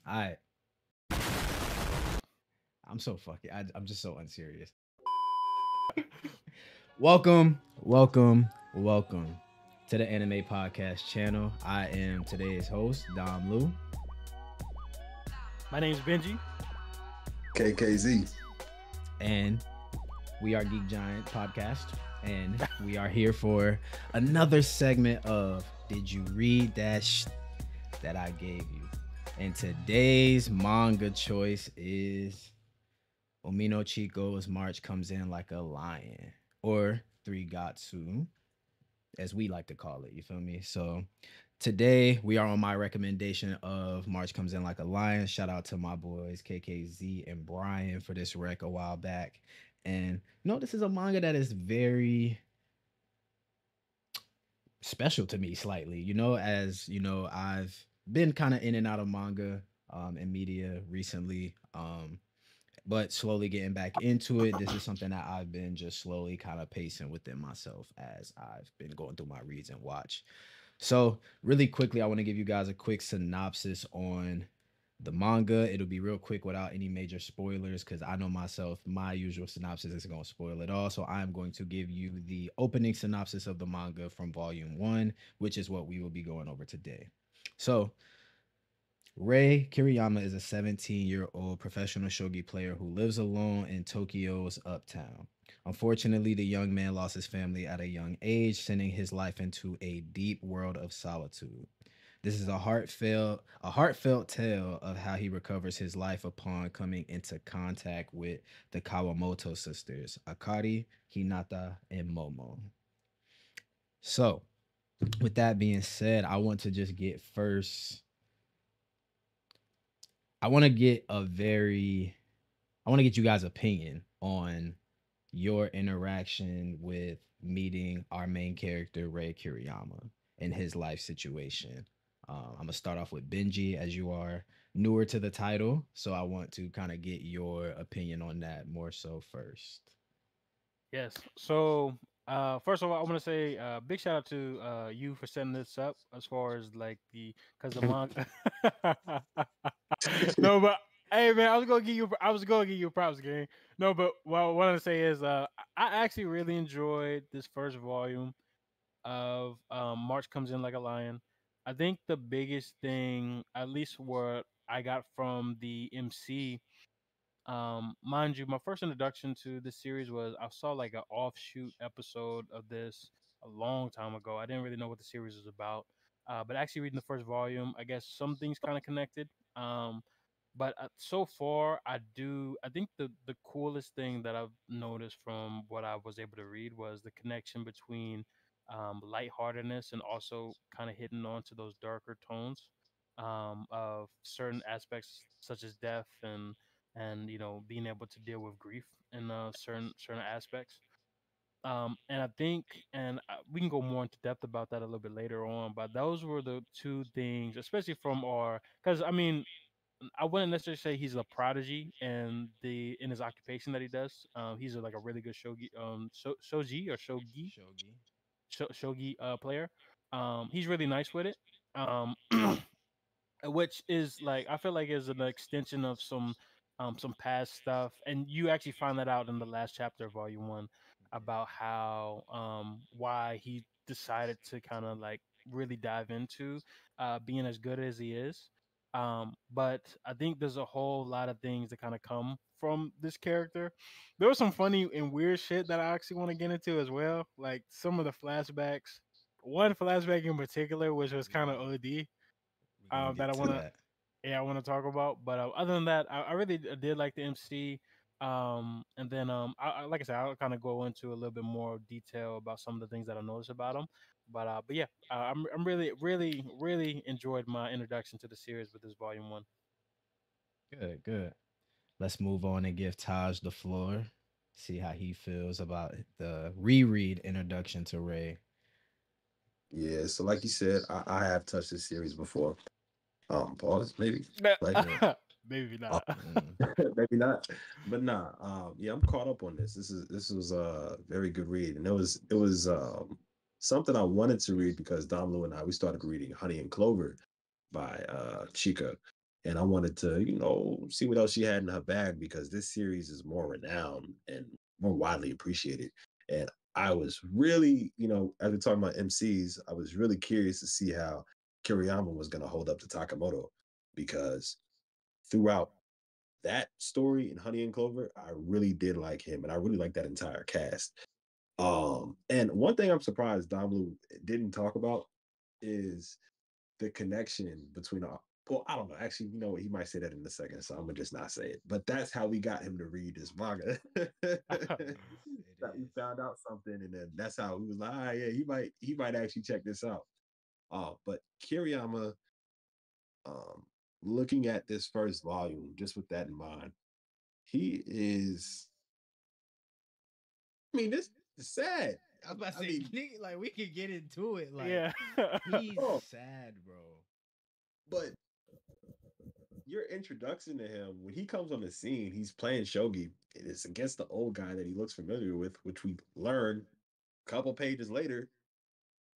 All right. I'm so fucking. I'm just so unserious. Welcome to the Anime Podcast channel. I am today's host, Domlew, My name's Benji. KKZ. and we are Geek Giant Podcast, and we are here for another segment of Did You Read that I gave you? And today's manga choice is Umino Chico's March Comes In Like a Lion, or Three Gatsu, as we like to call it. You feel me? So today we are on my recommendation of March Comes In Like a Lion. Shout out to my boys KKZ and Brian for this rec a while back. And this is a manga that is very special to me slightly. As I've been kind of in and out of manga and media recently. But slowly getting back into it. This is something that I've been just slowly kind of pacing within myself as I've been going through my reads and watch. So, really quickly, I want to give you guys a quick synopsis on the manga. It'll be real quick without any major spoilers because I know myself, my usual synopsis is going to spoil it all. So, I'm going to give you the opening synopsis of the manga from volume 1, which is what we will be going over today. So, Rei Kiriyama is a 17-year-old professional shogi player who lives alone in Tokyo's uptown. Unfortunately, the young man lost his family at a young age, sending his life into a deep world of solitude. This is a heartfelt tale of how he recovers his life upon coming into contact with the Kawamoto sisters, Akari, Hinata, and Momo. So, with that being said, I want to get you guys' opinion on your interaction with meeting our main character, Rei Kiriyama, and his life situation. I'm gonna start off with Benji, as you are newer to the title, so I want to kind of get your opinion on that more so first. Yes. So, first of all, I want to say big shout out to you for setting this up as far as like because the manga. No, but hey, man, I was gonna give you props, gang. No, but what I want to say is, I actually really enjoyed this first volume of March Comes In Like a Lion. I think the biggest thing, at least what I got from the MC. Mind you, my first introduction to this series was I saw like an offshoot episode of this a long time ago. I didn't really know what the series was about, but actually reading the first volume, I guess some things kind of connected. But so far, I think the coolest thing that I've noticed from what I was able to read was the connection between lightheartedness and also kind of hitting on to those darker tones of certain aspects such as death and being able to deal with grief in certain aspects. And I think, and we can go more into depth about that a little bit later on. But those were the two things, especially from our, because I mean, I wouldn't necessarily say he's a prodigy in his occupation that he does. He's like a really good shogi, shoji or shogi, Shogi. shogi player. He's really nice with it. Um, which is like I feel like is an extension of some past stuff, and you actually find that out in the last chapter of volume 1 about how why he decided to kind of like really dive into being as good as he is. But I think there's a whole lot of things that kind of come from this character. There was some funny and weird shit that I actually want to get into as well, like some of the flashbacks. One flashback in particular, which was kind of OD, We gonna that get to that. I want to talk about. But other than that, I really did like the MC. And then like I said, I'll kind of go into a little bit more detail about some of the things that I noticed about him. But yeah, I'm really enjoyed my introduction to the series with this volume 1. Good, good. Let's move on and give Taj the floor. See how he feels about the reread introduction to Ray. Yeah, so like you said, I have touched this series before. Pause, maybe. Like Good. Maybe uh, not. Mm. maybe not. But nah, yeah, I'm caught up on this. This was a very good read. And it was something I wanted to read because Domlu and I we started reading Honey and Clover by Chica. and I wanted to, see what else she had in her bag because this series is more renowned and more widely appreciated. And I was really, as we're talking about MCs, I was really curious to see how Kiriyama was going to hold up to Takamoto because throughout that story in Honey and Clover, I really did like him, and I really like that entire cast. And one thing I'm surprised Domlew didn't talk about is the connection between well, I don't know. Actually, you know what? He might say that in a second, so I'm gonna just not say it. But that's how we got him to read this manga. It That we is. found out something, and then that's how we was like, ah, yeah, he might actually check this out. But Kiriyama, um, looking at this first volume, just with that in mind, he is. I mean, this is sad. I was about to I say, mean, like we could get into it. Like Yeah. he's oh, sad, bro. but your introduction to him when he comes on the scene, he's playing shogi. It's against the old guy that he looks familiar with, which we learn a couple pages later.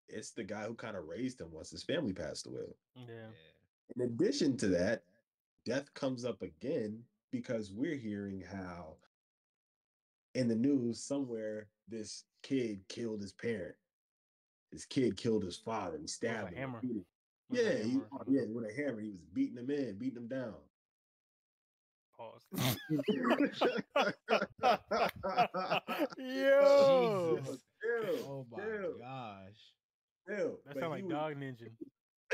It's the guy who kind of raised him once his family passed away. Yeah. Yeah, In addition to that, death comes up again because we're hearing how in the news somewhere this kid killed his parent. His kid killed his father and With a stabbed him hammer. repeatedly. With a Yeah, hammer. yeah, with a hammer. He was beating him in, beating him down. Pause. Yo. Jesus. Chill, Oh my chill, gosh. chill. That But sound like dog ninja.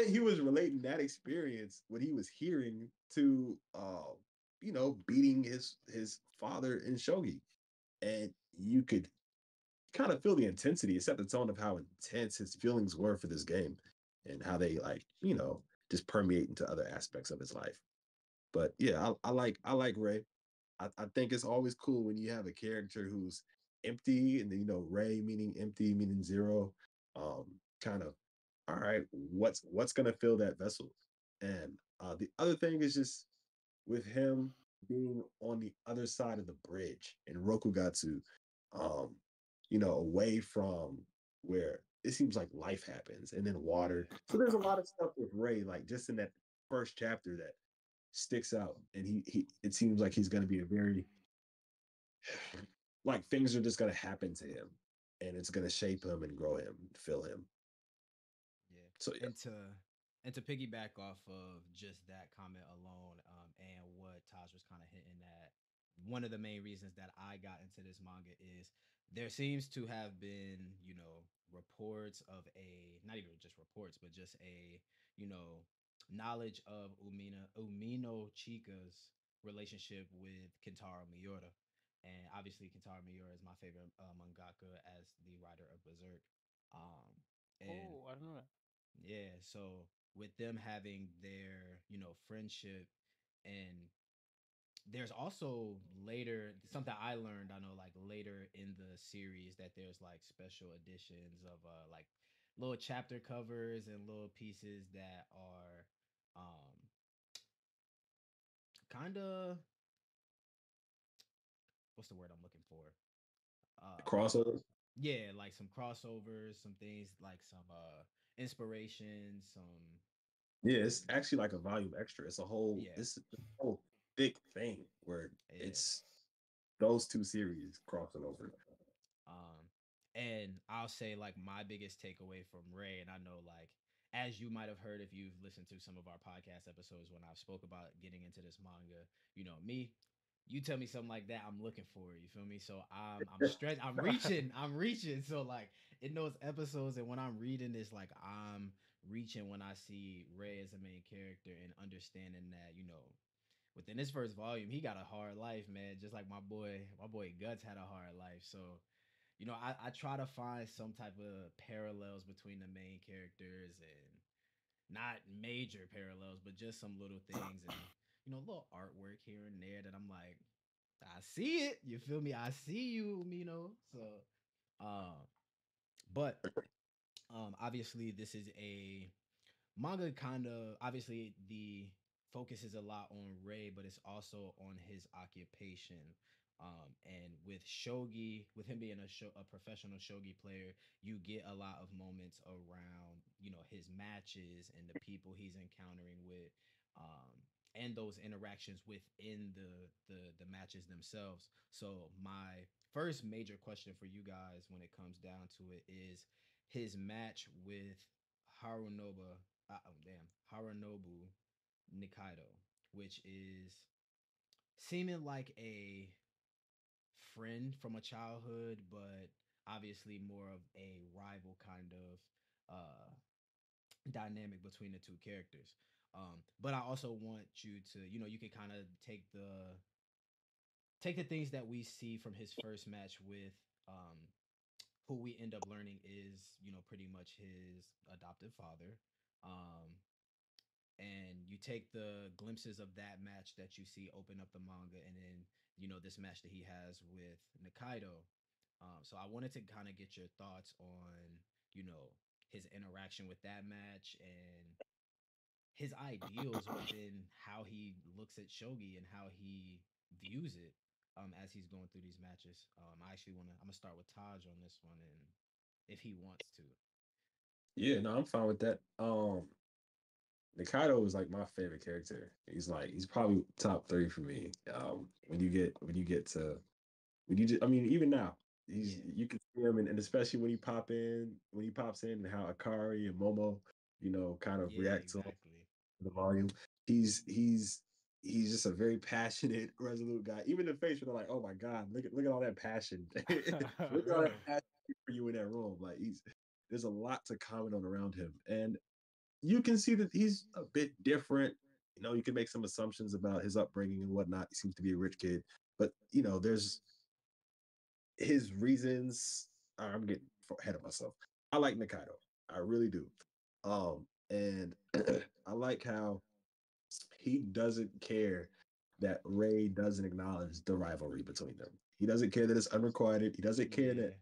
he was relating that experience, what he was hearing to beating his father in shogi. And you could kind of feel the intensity. It set the tone of how intense his feelings were for this game and how they just permeate into other aspects of his life. But yeah, I like Ray. I think it's always cool when you have a character who's empty, and then Ray meaning empty, meaning zero. Kind of, all right, what's gonna fill that vessel? And the other thing is just with him being on the other side of the bridge in Rokugatsu, um, away from where it seems like life happens, and then water. So there's a lot of stuff with Ray, like just in that first chapter that sticks out, and he it seems like he's going to be a very like things are just going to happen to him, and it's going to shape him and grow him, fill him. Yeah, So yeah, and to piggyback off of just that comment alone, and what Taj was kind of hinting at, one of the main reasons that I got into this manga is there seems to have been, reports of a not even just reports, but just a, you know, knowledge of Umino Chica's relationship with Kentaro Miura. And obviously, Kentaro Miura is my favorite mangaka as the writer of Berserk. Um, and Oh, I don't know that. yeah, so with them having their, friendship, and there's also later something I learned, I know, like later in the series, that there's like special editions of like little chapter covers and little pieces that are kind of, what's the word I'm looking for? Uh crossover. yeah, like some crossovers, some things like some inspiration, some, Yeah, it's actually like a volume extra. It's a whole yeah, it's a whole thick thing where yeah. it's those two series crossing over. Um, and I'll say like my biggest takeaway from Ray, and I know like as you might have heard if you've listened to some of our podcast episodes when I've spoke about getting into this manga, me, you tell me something like that, I'm looking for it. You feel me? So I'm stressed. I'm reaching. So like in those episodes and when I'm reading this, like I'm reaching when I see Ray as a main character and understanding that within this first volume he got a hard life, man. Just like my boy Guts had a hard life. So I try to find some type of parallels between the main characters, and not major parallels, but just some little things, and little artwork here and there that I'm like, I see it. You feel me? I see you, So, um, but obviously this is a manga, kind of. Obviously the focus is a lot on Ray, but it's also on his occupation. And with shogi, with him being a professional shogi player, you get a lot of moments around his matches and the people he's encountering with. um and those interactions within the matches themselves. So my first major question for you guys when it comes down to it is his match with Harunobu Harunobu Nikaido, which is seeming like a friend from a childhood, but obviously more of a rival kind of dynamic between the two characters. But I also want you to, you can kind of take the things that we see from his first match with who we end up learning is, pretty much his adoptive father. Um, and you take the glimpses of that match that you see open up the manga, and then this match that he has with Nikaido. So I wanted to kind of get your thoughts on his interaction with that match and his ideals within how he looks at shogi and how he views it as he's going through these matches. I'm gonna start with Taj on this one, and if he wants to. Yeah, no, I'm fine with that. Nikaido is like my favorite character. He's probably top three for me. When you just, I mean, even now, Yeah, you can see him, and especially when he pops in, and how Akari and Momo, kind of yeah, react to him, exactly. the volume. He's he's he's just a very passionate, resolute guy. Even the face, where they're like, "Oh my God, look at all that passion! Look at all that Really? passion for you in that room." Like there's a lot to comment on around him, and you can see that he's a bit different. You can make some assumptions about his upbringing and whatnot. He seems to be a rich kid, but there's his reasons. I'm getting ahead of myself. I like Nikaido. I really do. And I like how he doesn't care that Rei doesn't acknowledge the rivalry between them. He doesn't care that it's unrequited. He doesn't care that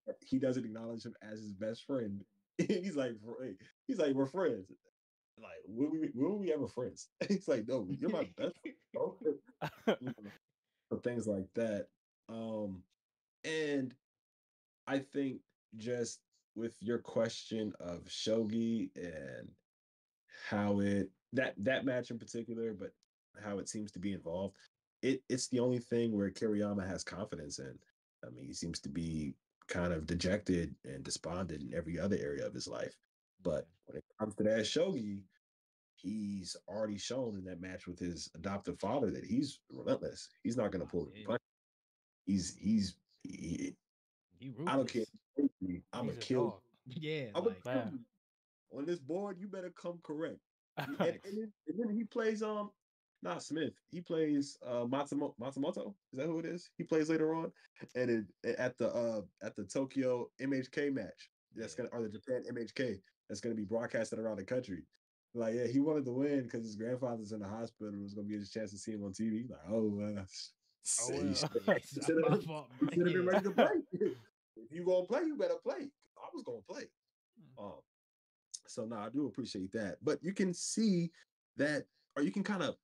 Yeah. he doesn't acknowledge him as his best friend. he's like, we're friends. Like, when were we ever friends? He's like, no, you're my best friend, bro. So things like that. And I think just with your question of shogi and how that match in particular, but how it seems to be involved, it's the only thing where Kiriyama has confidence in. I mean, he seems to be kind of dejected and despondent in every other area of his life. But Yeah. when it comes to that shogi, he's already shown in that match with his adoptive father that he's relentless. He's not going to pull Oh any yeah. punch. He, He I don't care. ruthless. I'm gonna He's a kill dog. you. Yeah, I'm gonna like kill Man. you on this board. You better come correct. And, facts. then he plays not Smith. He plays Matsumoto. Is that who it is? He plays later on, and at the Tokyo MHK match Yeah. or the Japan MHK that's gonna be broadcasted around the country. Like, yeah, he wanted to win because his grandfather's in the hospital and it was gonna be his chance to see him on TV. Like, oh, Oh he well. Yeah, it's not my fault, bro. should have been Yeah. ready to play. If you gonna play, you better play. I was gonna play. Um, so now I do appreciate that. But you can see that, or you can kind of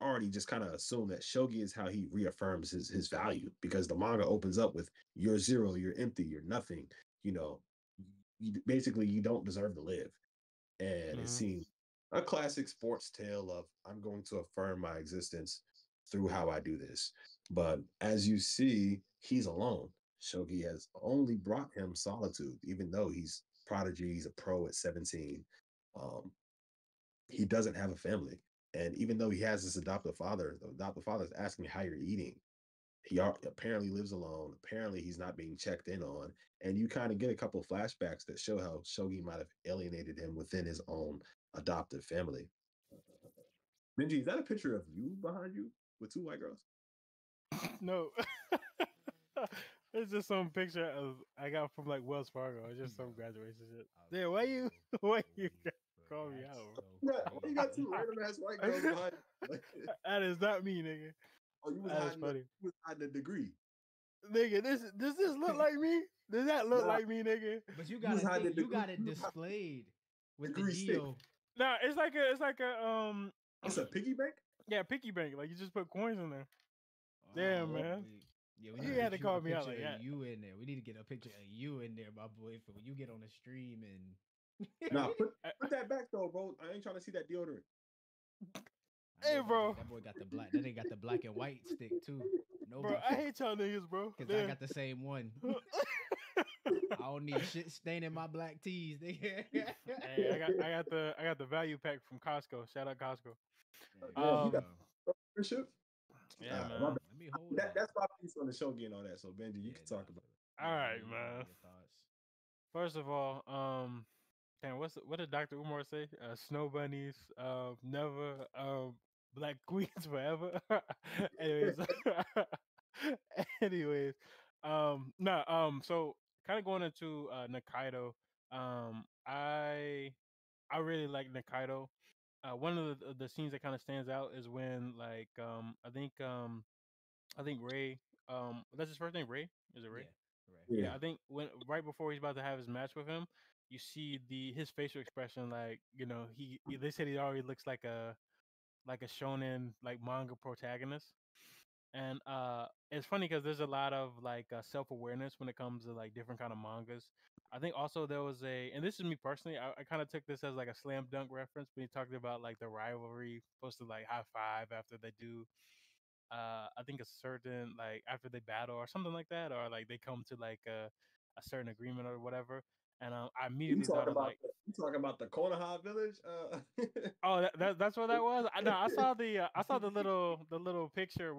already just kind of assume that shogi is how he reaffirms his value, because the manga opens up with "you're zero, you're empty, you're nothing." You know, basically you don't deserve to live, and it Mhm. seems a classic sports tale of I'm going to affirm my existence through how I do this. But as you see, he's alone. Shogi has only brought him solitude, even though he's prodigy, he's a pro at 17. Um, he doesn't have a family. And even though he has this adoptive father, the adoptive father is asking how you're eating. He apparently lives alone. Apparently, he's not being checked in on. And you kind of get a couple of flashbacks that show how Shogi might have alienated him within his own adoptive family. Benji, is that a picture of you behind you with two white girls? No. It's just some picture of I got from like Wells Fargo. It's just some Yo, graduation shit. I'm Yeah, why you so why you weak, bro. call me That's out? so Yeah, why you got two crazy. random ass white girls Bro? behind you? That is not me, nigga. Oh, you was That is hiding funny. a degree. Nigga, does this look like me? Does that look Nah, like me, nigga? But you you was gotta hiding think, the you degree. got it You was hiding displayed with the degree six. Dio. Nah, it's like a It's a piggy bank. yeah, piggy bank. Like you just put coins in there. Damn, Oh, man. We, yeah, we need to You had to get you a call me out picture like of that. you in there. We need to get a picture of you in there, my boy, for when you get on the stream and nah, put I, put that back though, bro. I ain't trying to see that deodorant. I Hey, know that boy. bro, That boy got the black. That nigga got the black and white stick too. bro, I Nobody, hate y'all niggas, bro. cause I Yeah. got the same one. I don't need shit staining my black tees, nigga. Hey, I got the value pack from Costco. Shout out Costco. Hey, for Damn, you got Um, sure. membership? yeah, My bad. man. Let me hold that. That's my piece on the show and all that. So Benji, you Yeah, can nah, talk about. All yeah. right, You can give man. your thoughts. First of all, damn, what did Dr. Umar say? Snow bunnies, never, black queens forever. Anyways, anyways, no, so kind of going into Nakaido, I really like Nakaido. One of the scenes that kind of stands out is when like I think Ray, that's his first name, Ray. Is it Ray? Yeah, right. Yeah, Yeah, I think when right before he's about to have his match with him, you see his facial expression, like they said he already looks like a shonen like manga protagonist, and it's funny because there's a lot of like self awareness when it comes to like different kind of mangas. I think also there was and this is me personally, I kind of took this as like a slam dunk reference when he talked about like the rivalry, supposed to like high five after they do I think a certain like after they battle or something like that, or like they come to like a certain agreement or whatever. And I you immediately talk thought of about like, the Konoha village. oh, that's what that was. No, I saw the little picture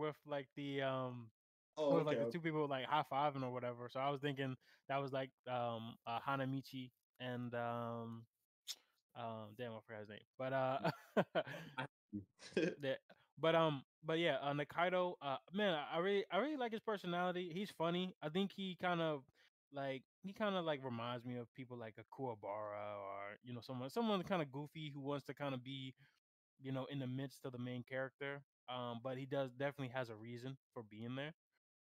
Oh, with like okay, the okay. two people like high fiving or whatever. So I was thinking that was like Hanamichi and damn, I forgot his name, but I- Yeah, but yeah, Nakaido, man, I really like his personality. He's funny. I think he kind of like reminds me of people like a Kuwabara or someone kind of goofy who wants to kind of be in the midst of the main character. But he does definitely has a reason for being there.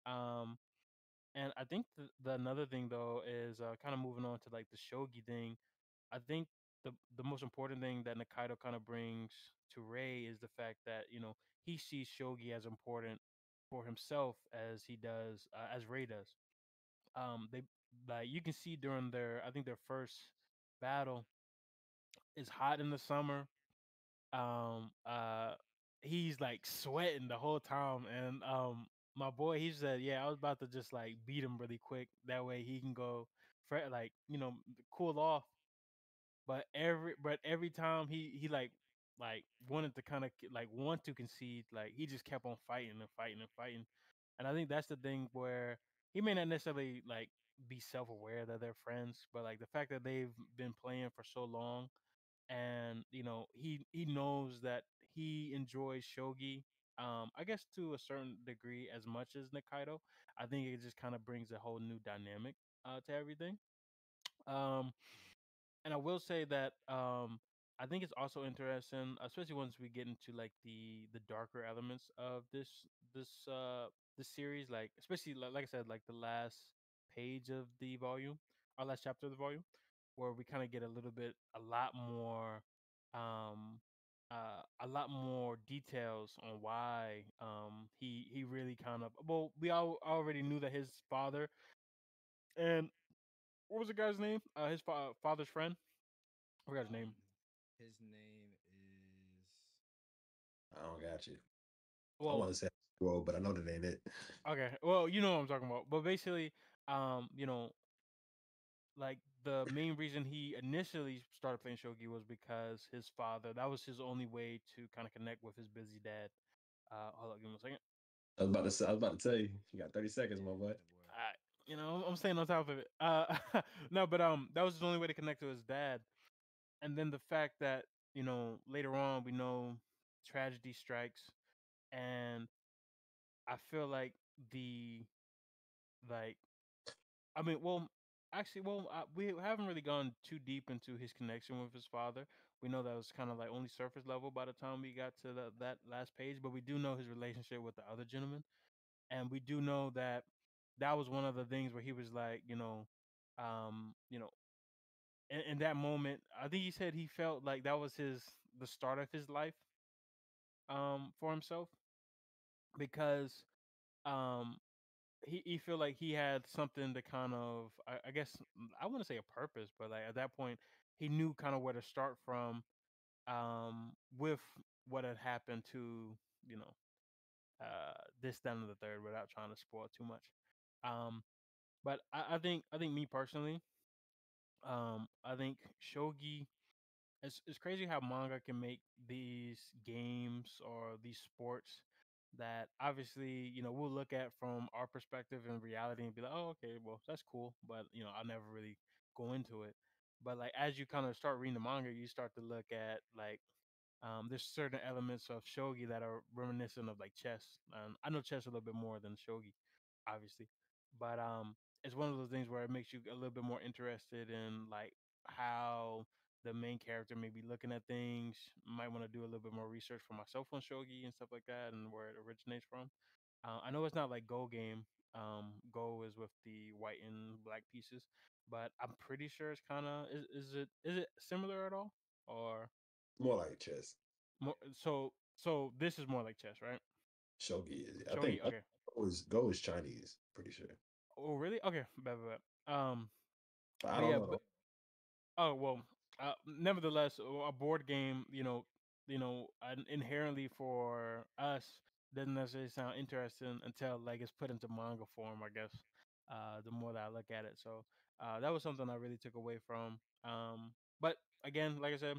Um, and I think the another thing though is kind of moving on to like the shogi thing. I think the most important thing that Nakaido kind of brings to Rei is the fact that he sees shogi as important for himself as he does as Rei does. They like you can see during their I think their first battle is hot in the summer. Um, uh, he's like sweating the whole time, and my boy he said, yeah, I was about to just like beat him really quick. That way he can go like cool off, but every time he like wanted to kind of like want to concede, like he just kept on fighting and fighting and fighting. And I think that's the thing where he may not necessarily like be self-aware that they're friends, but like the fact that they've been playing for so long, and he knows that he enjoys shogi, I guess to a certain degree as much as Nakaido. I think it just kind of brings a whole new dynamic to everything. um and I will say that I think it's also interesting, especially once we get into like the darker elements of this series, like especially like I said, like the last page of the volume, our last chapter of the volume, where we kind of get um a lot more details on why he really kind of we all already knew that his father and what was the guy's name? His father's friend. I forgot his name. Um, his name is. I don't got you. I want Well, to say well, but I know that ain't it. okay. Well, you know what I'm talking about. But basically, like the main reason he initially started playing shogi was because his father. That was his only way to kind of connect with his busy dad. Hold on, give me a second. I was about to tell you. You got 30 seconds, my Yeah, boy. that boy. I'm staying on top of it. No, but that was his only way to connect to his dad. And then the fact that later on we know tragedy strikes, and I feel like like I mean, well, actually, we haven't really gone too deep into his connection with his father. We know that was kind of like only surface level by the time we got to that last page, but we do know his relationship with the other gentleman, and we do know that that was one of the things where he was like, um, you know, in that moment, I think he said he felt like that was the start of his life, for himself, because um he feel like he had something to kind of I guess I want to say a purpose, but like at that point he knew kind of where to start from with what had happened to you know this, that, and the third without trying to spoil too much. Um, but I think me personally, I think shogi. It's crazy how manga can make these games or these sports that obviously we'll look at from our perspective in reality and be like, oh, okay, well that's cool, but I'll never really go into it. But like as you kind of start reading the manga, you start to look at like there's certain elements of shogi that are reminiscent of like chess. I know chess a little bit more than shogi, obviously, but it's one of those things where it makes you a little bit more interested in like how the main character may be looking at things. Might want to do a little bit more research for myself on shogi and stuff like that, and where it originates from. I know it's not like Go game. Go is with the white and black pieces, but I'm pretty sure it's kind of is it similar at all or More like chess. more, so this is more like chess, right? Shogi is. I think Shogi, okay. Go is Chinese. Pretty sure, Oh, really? Okay, bet. but I But don't yeah, know. oh well. Nevertheless, a board game, inherently for us doesn't necessarily sound interesting until like it's put into manga form. I guess. The more that I look at it, so that was something I really took away from. But again, like I said,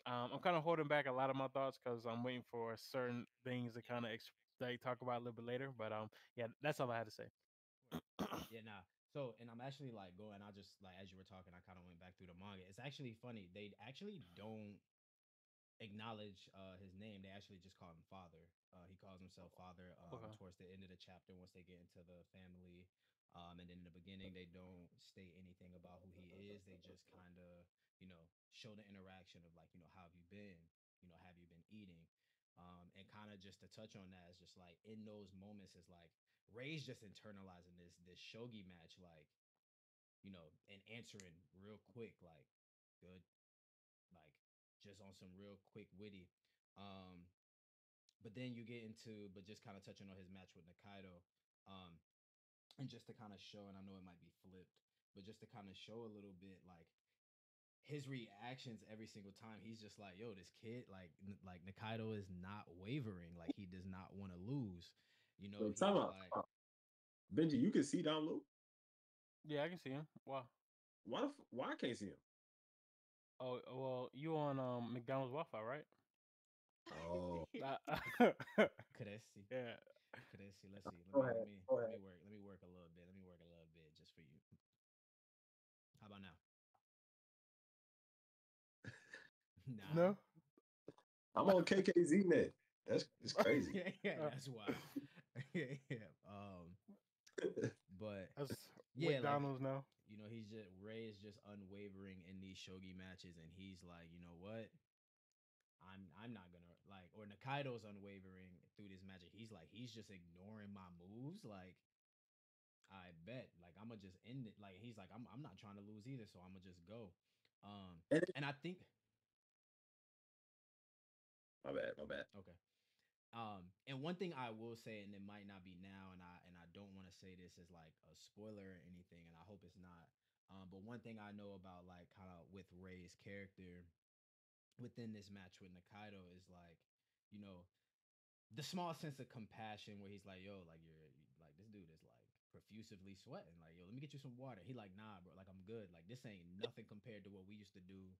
I'm kind of holding back a lot of my thoughts because I'm waiting for certain things to kind of like talk about a little bit later. But yeah, that's all I had to say. Of course. Yeah, nah. So, and I'm actually like going. I just like as you were talking, I kind of went back through the manga. It's actually funny. They actually don't acknowledge his name. They actually just call him father. He calls himself father Okay. towards the end of the chapter once they get into the family. And then in the beginning, they don't state anything about who he is. They just kind of, show the interaction of like, how have you been? Have you been eating? And kind of just to touch on that is just like in those moments is like Ray's just internalizing this shogi match, like, and answering real quick, like, good, like just on some real quick witty. Um, but then you get into, but just kind of touching on his match with Nakaido, um, and just to kind of show, and I know it might be flipped, but just to kind of show a little bit, like his reactions every single time, he's just like, "Yo, this kid, like Nakaido is not wavering, like he does not want to lose." Wait, time He's out. like, Benji, you can see Domlew. Yeah, I can see him. Wow. Why I can't see him? Oh well, you on McDonald's Wi-Fi, right? Oh, Uh, Cressy, yeah. Cressy. Let's see. Let go me ahead. let me Go let ahead. me work. Let me work a little bit. Let me work a little bit just for you. How about now? Nah. No. I'm on KKZ net. It's crazy. Yeah, Uh, that's wild. Yeah. But that's yeah, like McDonald's now. he's just Ray is just unwavering in these shogi matches, and he's like, you know what? I'm not gonna like, or Nakaido's unwavering through this magic. He's just ignoring my moves. Like, I bet, like I'm gonna just end it. Like he's like, I'm not trying to lose either, so I'm gonna just go. And And I think my bad, my bad. okay. And one thing I will say, and it might not be now, and I don't want to say this as like a spoiler or anything, and I hope it's not. But one thing I know about like kind of with Ray's character within this match with Nakaido is like, you know, the small sense of compassion where he's like, yo, like like this dude is like profusively sweating. Like, yo, let me get you some water. He like, nah, bro, like I'm good. Like this ain't nothing compared to what we used to do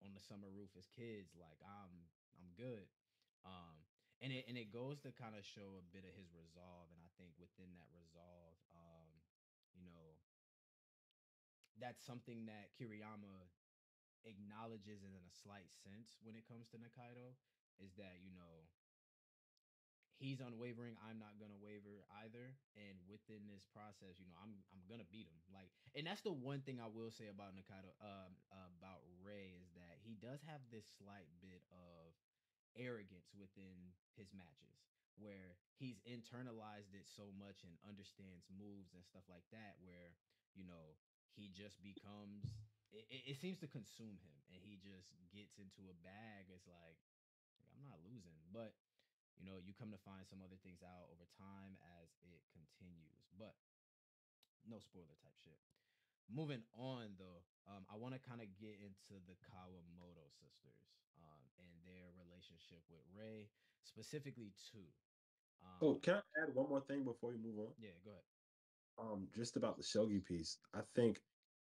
on the summer roof as kids. Like I'm good. Um and it goes to kind of show a bit of his resolve. And I think within that resolve, you know, that's something that Kiriyama acknowledges in a slight sense when it comes to Nakaido is that, he's unwavering. I'm not gonna waver either. And within this process, I'm gonna beat him. Like, and that's the one thing I will say about Nakaido, about Ray is that he does have this slight bit of arrogance within his matches, where he's internalized it so much and understands moves and stuff like that, where he just becomes. It seems to consume him, and he just gets into a bag. It's like I'm not losing, but you come to find some other things out over time as it continues. But no spoiler type shit. moving on though, I want to kind of get into the Kawamoto sisters, and their relationship with Rei, specifically two. Oh, Um, can I add one more thing before we move on? yeah, go ahead. Just about the shogi piece. I think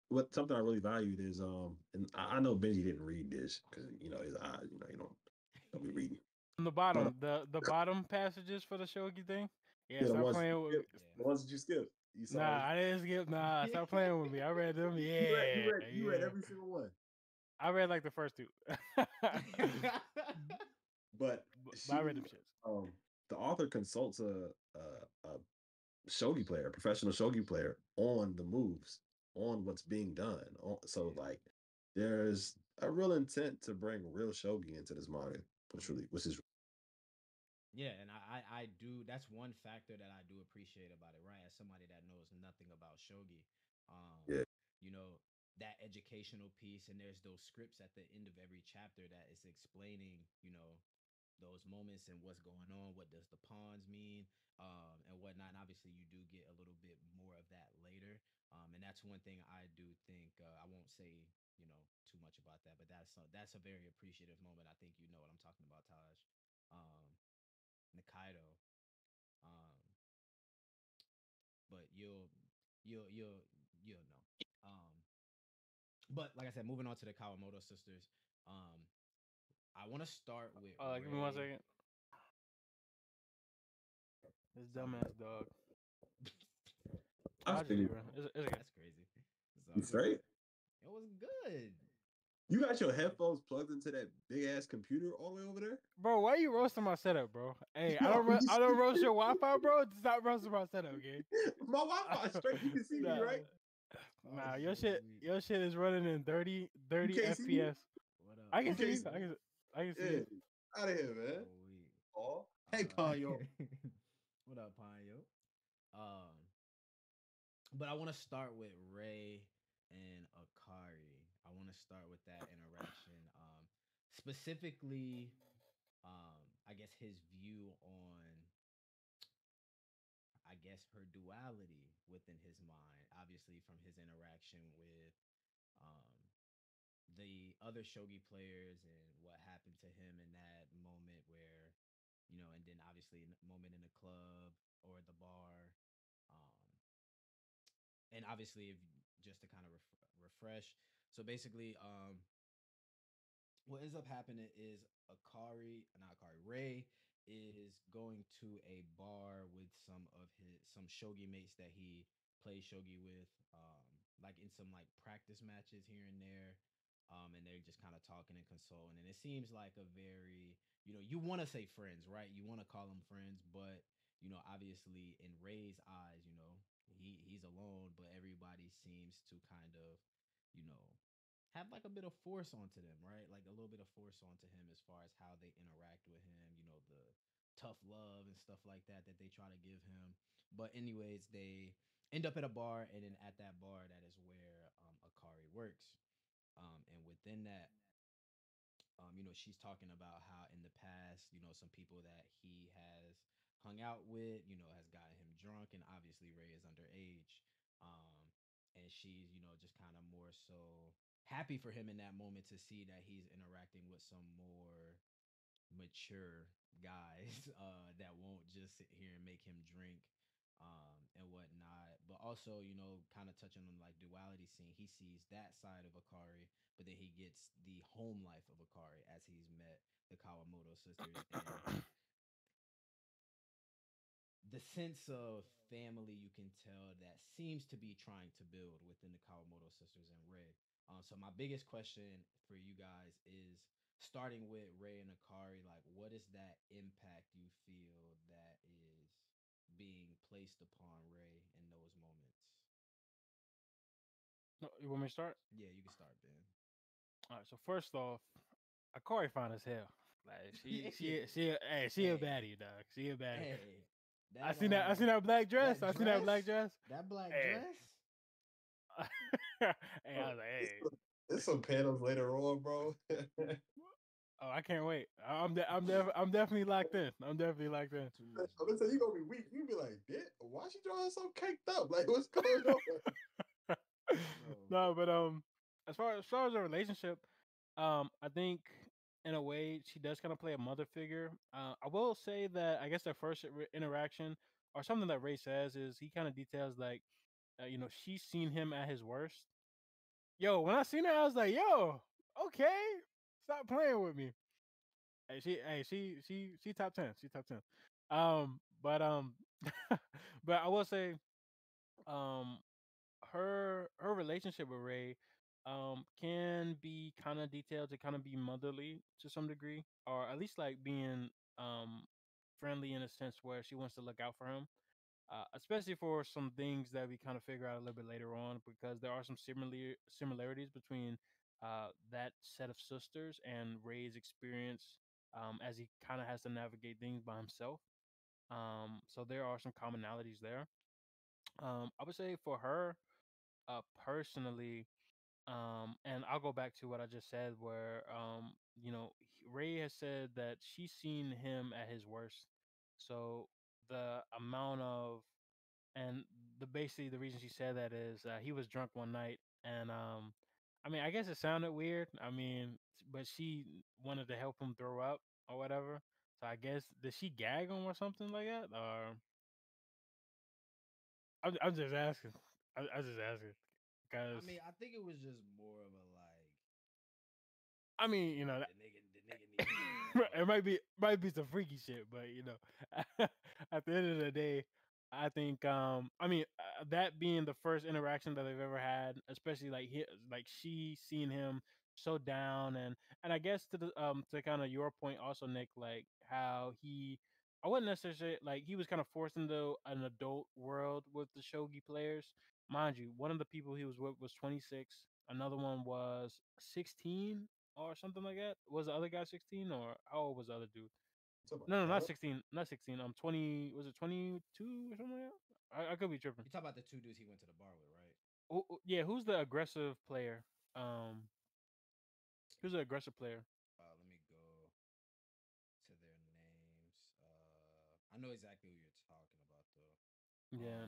what something I really valued is and I know Benji didn't read this because his eyes, you don't be reading. On the But bottom, the bottom passages for the shogi thing. Yeah, yeah, the stop ones playing you with me. skipped, Yeah. the ones that you skipped, you saw Nah, them. I didn't skip. Nah, stop playing with me. I read them. You read, you Yeah, read, you read yeah. every single one. I read like the first two. But But I read them she, shits. the author consults a shogi player, a professional shogi player, on the moves, on what's being done. So Yeah. like, there's a real intent to bring real shogi into this manga, which is Yeah, and I do. That's one factor that I do appreciate about it, right? As somebody that knows nothing about shogi, um, yeah, you know, that educational piece, and there's those scripts at the end of every chapter that is explaining, those moments and what's going on. What does the pawns mean, and whatnot. And obviously, you do get a little bit more of that later, and that's one thing I do think. I won't say too much about that, but that's a very appreciative moment. I think you know what I'm talking about, Taj. Nikaido. Um, but you'll you'll know. Um, but like I said, moving on to the Kawamoto sisters. Um, I want to start with Give me one Ray. second. This It's all good. dumbass dog. I I'll just figured leave her. It's okay. That's crazy. It's you all good. straight. It was good. You got your headphones plugged into that big ass computer all the way over there. Bro, why you roasting my setup, bro? Hey, Yo, you I don't see roast your Wi-Fi, bro. Stop roasting my setup, okay? my Wi-Fi straight. You can see me, Nah, right? Oh, nah, So sweet. your shit is running in 30 you can't see me. FPS. What up, I can You see can't you. see. Ponyo? I can see Yeah, you. out of here, man. So weak. Oh, hey, Uh, Ponyo. what up, Ponyo? Um, but I want to start with Ray and Akari. I want to start with that interaction. Specifically, I guess his view on, I guess, her duality within his mind. Obviously, from his interaction with um, the other shogi players and what happened to him in that moment where, and then obviously moment in the club or the bar. Um, and obviously if just to kind of refresh, so basically what ends up happening is Ray is going to a bar with some shogi mates that he plays shogi with, like in some like practice matches here and there. And they're just kind of talking and consoling. And it seems like a very, you want to say friends, right? You want to call them friends, but obviously in Ray's eyes, he's alone, but everybody seems to kind of, you know, have like a bit of force onto them, right? Like a little bit of force onto him as far as how they interact with him, the tough love and stuff like that they try to give him. But anyways, they end up at a bar, and then at that bar, that is where Akari works. And within that, she's talking about how in the past, some people that he has hung out with, has gotten him drunk, and obviously Ray is underage. Um, and she's, just kind of more so happy for him in that moment to see that he's interacting with some more mature guys that won't just sit here and make him drink and whatnot. But also, kind of touching on like duality scene, he sees that side of Akari, but then he gets the home life of Akari as he's met the Kawamoto sisters and the sense of family you can tell that seems to be trying to build within the Kawamoto sisters and Ray. So my biggest question for you guys is starting with Ray and Akari, like what is that impact you feel that is being placed upon Ray in those moments? No, you want me to start? Yeah, you can start, Ben. All right. So first off, Akari fine as hell. Like Yeah, yeah. she a Hey, baddie, dog. She a baddie. hey, I that seen that. I seen that black dress. that I seen that black dress, dress. that black Hey, dress. hey, I Oh, was like, it's, hey. it's some panels later on, bro. Oh, I can't wait. I'm definitely locked in. I'm definitely locked in. Too I'm much gonna say you drama. gonna be weak. You be like, "Bitch, why she drawing so caked up? Like, what's going on?" So No, but as far as a relationship, I think in a way she does kind of play a mother figure. I will say that I guess their first interaction or something that Ray says is he kind of details like she's seen him at his worst. Yo, when I seen her, I was like, yo, okay, stop playing with me. She top 10. She top 10. But but I will say, um, her relationship with Ray, can be kind of detailed to kind of be motherly to some degree, or at least like being friendly in a sense where she wants to look out for him. Especially for some things that we kind of figure out a little bit later on, because there are some similarities between that set of sisters and Ray's experience, as he kind of has to navigate things by himself. So there are some commonalities there. I would say for her, personally, and I'll go back to what I just said, where Ray has said that she's seen him at his worst. So the amount of and basically the reason she said that is he was drunk one night, and I mean, I guess it sounded weird. I mean, but she wanted to help him throw up or whatever. So I guess did she gag him or something like that? Or I'm just asking. I'm just asking I because mean, I think it was just more of a like, I mean, yo, the nigga need to throw up. it might be some freaky shit, but at the end of the day, I think I mean that being the first interaction that they've ever had, especially like she seeing him so down, and I guess to kind of your point also, Nick, like how I wouldn't necessarily like he was kind of forced into an adult world with the shogi players. Mind you, one of the people he was with was 26, another one was 16 or something like that. Was the other guy 16 or how old was the other dude? Talking about No, no, not Carol? 16, not 16. 20. Was it 22 or something like that? I could be tripping. You talk about the two dudes he went to the bar with, right? Yeah, who's the aggressive player? Who's the aggressive player? Let me go to their names. I know exactly who you're talking about though. Yeah,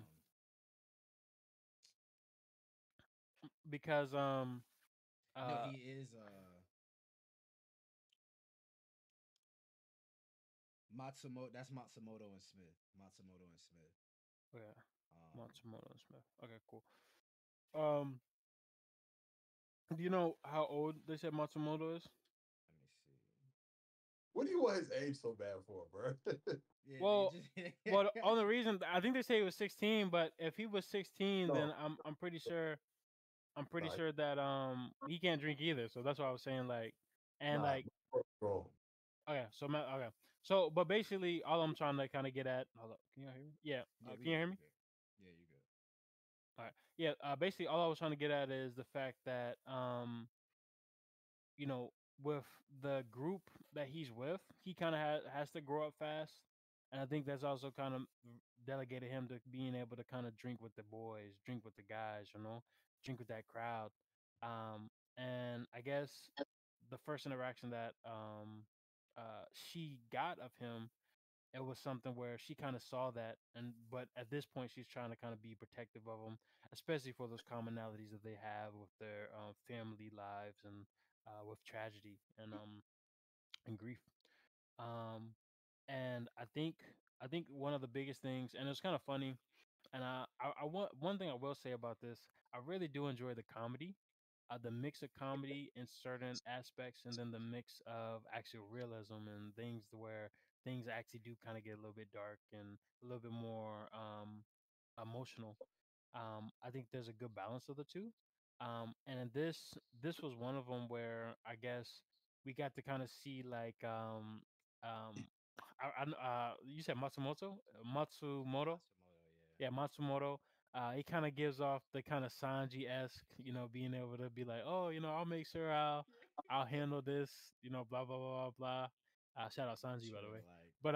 because No, uh he is Matsumoto. That's Matsumoto and Smith. Matsumoto and Smith. yeah, Um, Matsumoto Smith. Okay, cool. Um, do you know how old they said Matsumoto is? let me see. What do you want his age so bad for, bro? Yeah, they Well, just well, the only reason I think they say he was 16, but if he was 16, then No, I'm pretty sure nah, that he can't drink either. So that's why I was saying like, and nah, like bro. okay, okay, so but basically all I'm trying to kind of get at. Hold up, can you hear me? Yeah, yeah, we can you good, hear we me? good. Yeah, you good. All right, yeah. Basically all I was trying to get at is the fact that with the group that he's with, he kind of has to grow up fast, and I think that's also kind of delegated him to being able to kind of drink with the boys, drink with the guys, drink with that crowd. Um, and I guess the first interaction that she got of him, it was something where she kind of saw that, and but at this point she's trying to kind of be protective of him, especially for those commonalities that they have with their family lives and with tragedy and grief. um and I think one of the biggest things, and it's kind of funny, and I want one thing I will say about this. I really do enjoy the comedy, the mix of comedy in certain aspects, and then the mix of actual realism and things where things actually do kind of get a little bit dark and a little bit more emotional. I think there's a good balance of the two. And in this was one of them where I guess we got to kind of see like um you said Matsumoto. Matsumoto, yeah. Yeah, Matsumoto. He kind of gives off the kind of Sanji esque, being able to be like, oh, I'll make sure I'll handle this, blah blah blah blah blah. Shout out Sanji, by the Sure, way. like But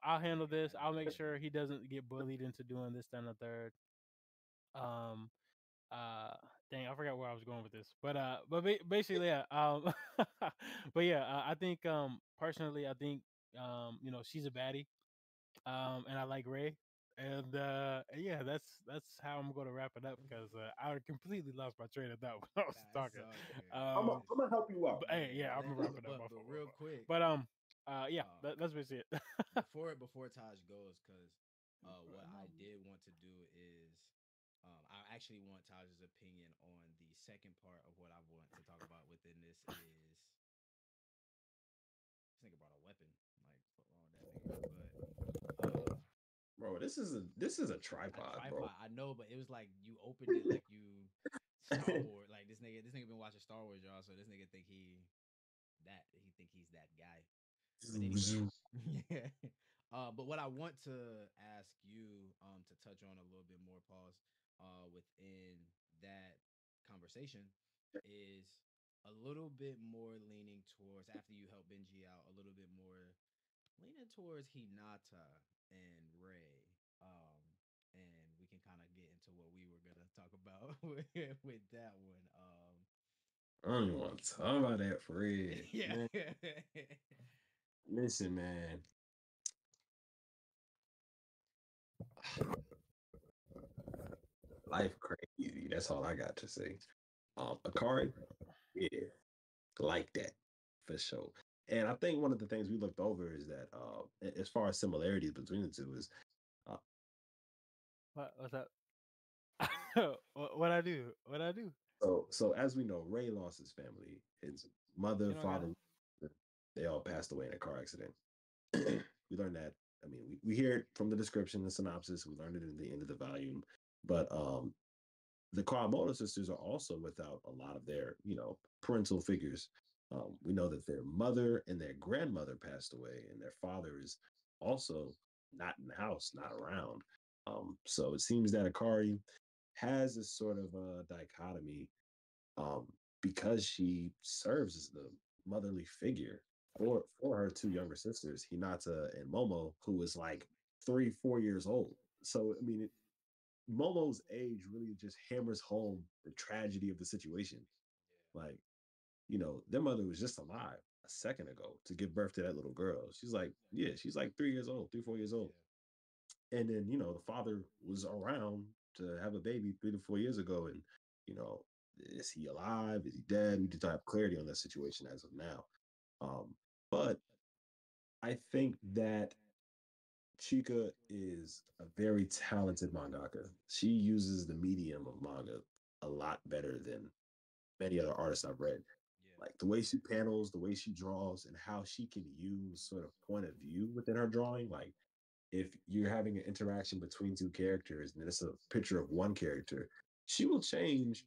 I'll handle nigga this. got it I'll make together. sure he doesn't get bullied into doing this, then the third. Um, dang, I forgot where I was going with this, but basically, yeah. But yeah, I think personally, I think she's a baddie. And I like Ray. And yeah, that's how I'm going to wrap it up because I completely lost my train of thought when I was Nah, it's talking. all good. I'm Um, gonna help you out. but hey, Yeah, yeah, I'm gonna wrap it up. but real quick, But yeah, uh, that's basically it. before Taj goes, because what I did want to do is, I actually want Taj's opinion on the second part of what I want to talk about within this is this nigga brought a weapon. Like, what's wrong with that nigga? But Bro, this is a a tripod, bro. tripod. I know, but it was like you opened it like you Star Wars. Like this nigga been watching Star Wars, y'all. So this nigga think he think he's that guy. But anyway, yeah. But what I want to ask you, to touch on a little bit more, pause, within that conversation, is a little bit more leaning towards after you help Benji out, a little bit more leaning towards Hinata and Ray. And we can kind of get into what we were gonna talk about with that one. I don't even want to talk about that for real. Yeah. Man, listen, man. Life crazy. That's all I got to say. Akari, yeah, like that for sure. And I think one of the things we looked over is that as far as similarities between the two is uh, What's up? What I do? What I do? so as we know, Ray lost his family, his mother, You know, I got father, they all passed away in a car accident. We learned that. I mean, we hear it from the description, the synopsis. We learned it in the end of the volume, but the Kawamoto sisters are also without a lot of their, parental figures. We know that their mother and their grandmother passed away, and their father is also not in the house, not around. So it seems that Akari has this sort of a dichotomy, um, because she serves as the motherly figure for her two younger sisters, Hinata and Momo, who is like 3, 4 years old. So I mean, Momo's age really just hammers home the tragedy of the situation. Like, their mother was just alive a second ago to give birth to that little girl. She's like, yeah, she's like 3 years old, 3, 4 years Yeah. old. And then, the father was around to have a baby 3 to 4 years ago. And, you know, is he alive? Is he dead? We do not have clarity on that situation as of now. But I think that Chica is a very talented mangaka. She uses the medium of manga a lot better than many other artists I've read. Yeah. Like the way she panels, the way she draws, and how she can use sort of point of view within her drawing. Like if you're having an interaction between two characters and it's a picture of one character, she will change.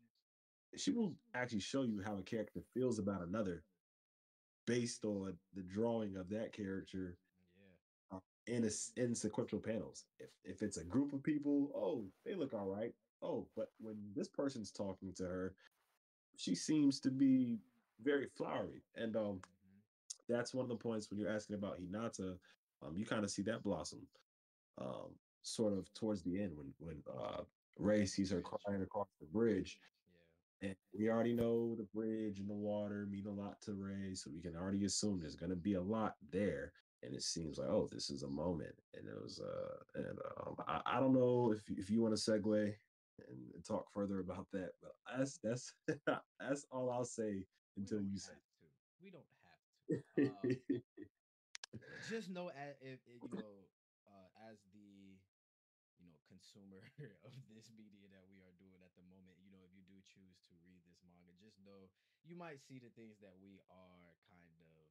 She will actually show you how a character feels about another based on the drawing of that character, Yeah. in sequential panels. If it's a group of people, oh, they look all right. Oh, but when this person's talking to her, she seems to be very flowery. And Mm-hmm. that's one of the points when you're asking about Hinata. You kind of see that blossom, sort of towards the end when Ray On the sees her bridge. crying across the bridge. Yeah. And we already know the bridge and the water mean a lot to Ray, so we can already assume there's going to be a lot there. And it seems like, oh, this is a moment. And it was, I don't know if you want to segue and talk further about that, but that's that's all I'll say We until don't you say. have to. We don't have to. Just know as if as the consumer of this media that we are doing at the moment, if you do choose to read this manga, just know you might see the things that we are kind of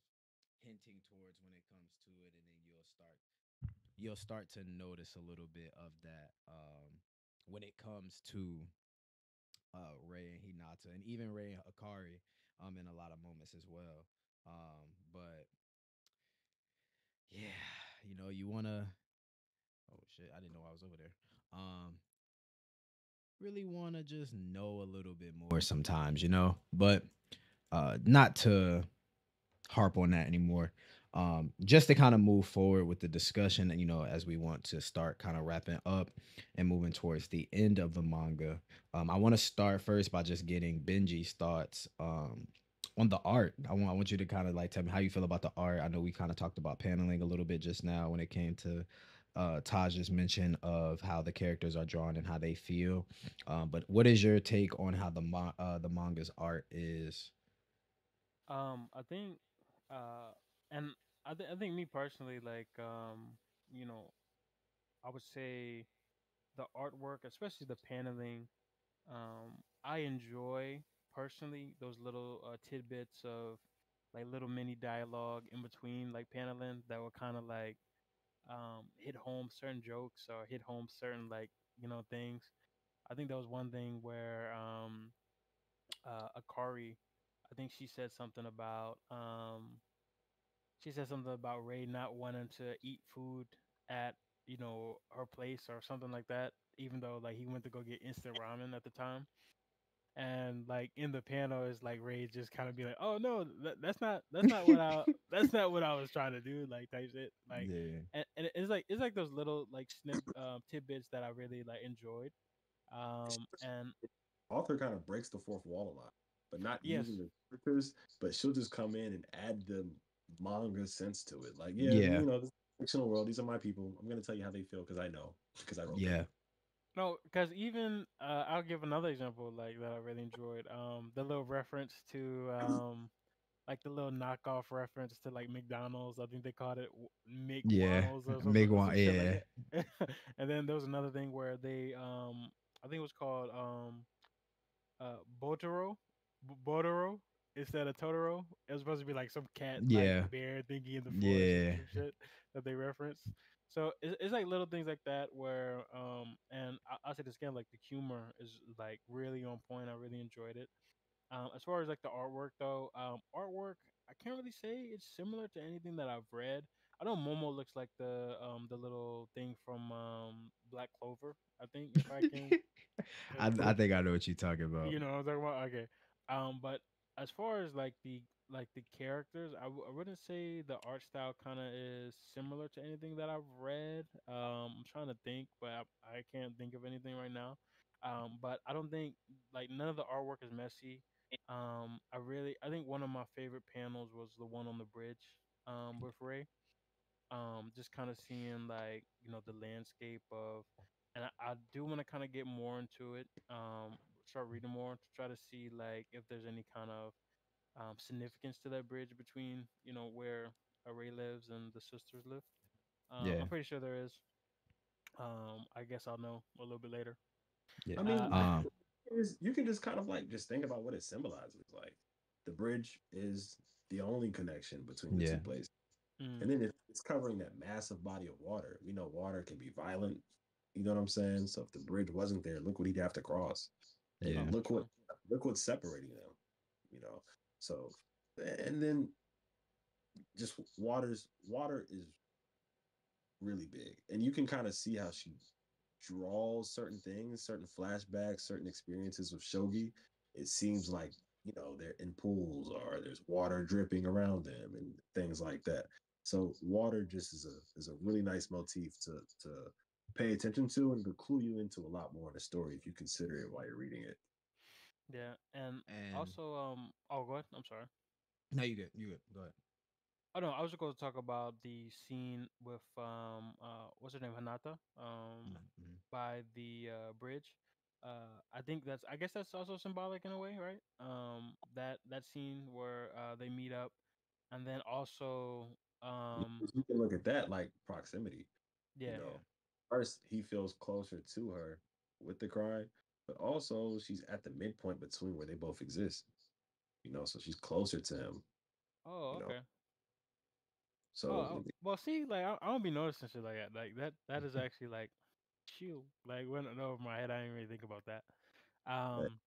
hinting towards when it comes to it, and then you'll start to notice a little bit of that, when it comes to Ray and Hinata, and even Ray and Akari, in a lot of moments as well. But yeah, you wanna. Oh shit! I didn't know I was over there. Really wanna just know a little bit more sometimes, but not to harp on that anymore. Just to kind of move forward with the discussion, as we want to start kind of wrapping up and moving towards the end of the manga. I want to start first by just getting Benji's thoughts, on the art. I want you to kind of like tell me how you feel about the art. I know we kind of talked about paneling a little bit just now when it came to Taj just mentioned of how the characters are drawn and how they feel. But what is your take on how the manga's art is? I think, uh, and I think me personally, like, you know, I would say the artwork, especially the paneling, I enjoy personally those little tidbits of like little mini dialogue in between like paneling that will kind of like hit home certain jokes or hit home certain like things. I think that was one thing where Akari, I think she said something about Ray not wanting to eat food at her place or something like that, even though like he went to go get instant ramen at the time. And like in the panel is like Ray just kind of be like, "Oh no, that's not what I was trying to do," like type shit. Like, Yeah, and it's like those little like tidbits that I really like enjoyed. And Author kind of breaks the fourth wall a lot, but not using yes, the characters, but she'll just come in and add the manga sense to it. Like, yeah, yeah, this is a fictional world. These are my people. I'm gonna tell you how they feel because I know because I wrote them. yeah, no, because even I'll give another example like that I really enjoyed. The little reference to like the little knockoff reference to like McDonald's. I think they called it yeah. McWonald's or Big some one, shit like yeah, that. And then there was another thing where they I think it was called Botoro, Botoro instead of Totoro. It was supposed to be like some cat like yeah, bear thingy in the forest or yeah, some shit that they reference. So it's like little things like that where and I say this again, like the humor is like really on point. I really enjoyed it. As far as like the artwork though, artwork I can't really say it's similar to anything that I've read. I know Momo looks like the little thing from Black Clover. I think if I can, I think I know what you're talking about. you know what I'm talking about? Okay. But as far as like the characters, I wouldn't say the art style kind of is similar to anything that I've read. I'm trying to think, but I can't think of anything right now. But I don't think like none of the artwork is messy. I think one of my favorite panels was the one on the bridge with Ray, just kind of seeing like the landscape of, and I do want to kind of get more into it, start reading more to try to see like if there's any kind of significance to that bridge between where Ray lives and the sisters live. Yeah, I'm pretty sure there is. I guess I'll know a little bit later. I yeah. uh, mean, you can just kind of like just think about what it symbolizes. Like the bridge is the only connection between the two Yeah, places, mm, and then it's covering that massive body of water. We know water can be violent. You know what I'm saying? So if the bridge wasn't there, look what he'd have to cross, and yeah, oh, for sure. look what's separating them. You know, so and then just water is really big, and you can kind of see how she draws certain things, certain flashbacks, certain experiences with shogi. It seems like they're in pools or there's water dripping around them and things like that. So water just is a really nice motif to pay attention to and to clue you into a lot more in the story if you consider it while you're reading it. Yeah, and and also oh, go ahead. I'm sorry. no, you good, you good. Go ahead. Oh no, I was going to talk about the scene with what's her name, Hanata, Mm-hmm. by the bridge. I guess that's also symbolic in a way, right? That scene where they meet up, and then also You can look at that like proximity. You yeah. Yeah, know, first he feels closer to her with the cry, but also she's at the midpoint between where they both exist. So she's closer to him. Oh, You know, okay. so Oh, well, see, like I don't be noticing shit like that. Like that is actually like chill. Like went over my head. I didn't really think about that. uh, Um,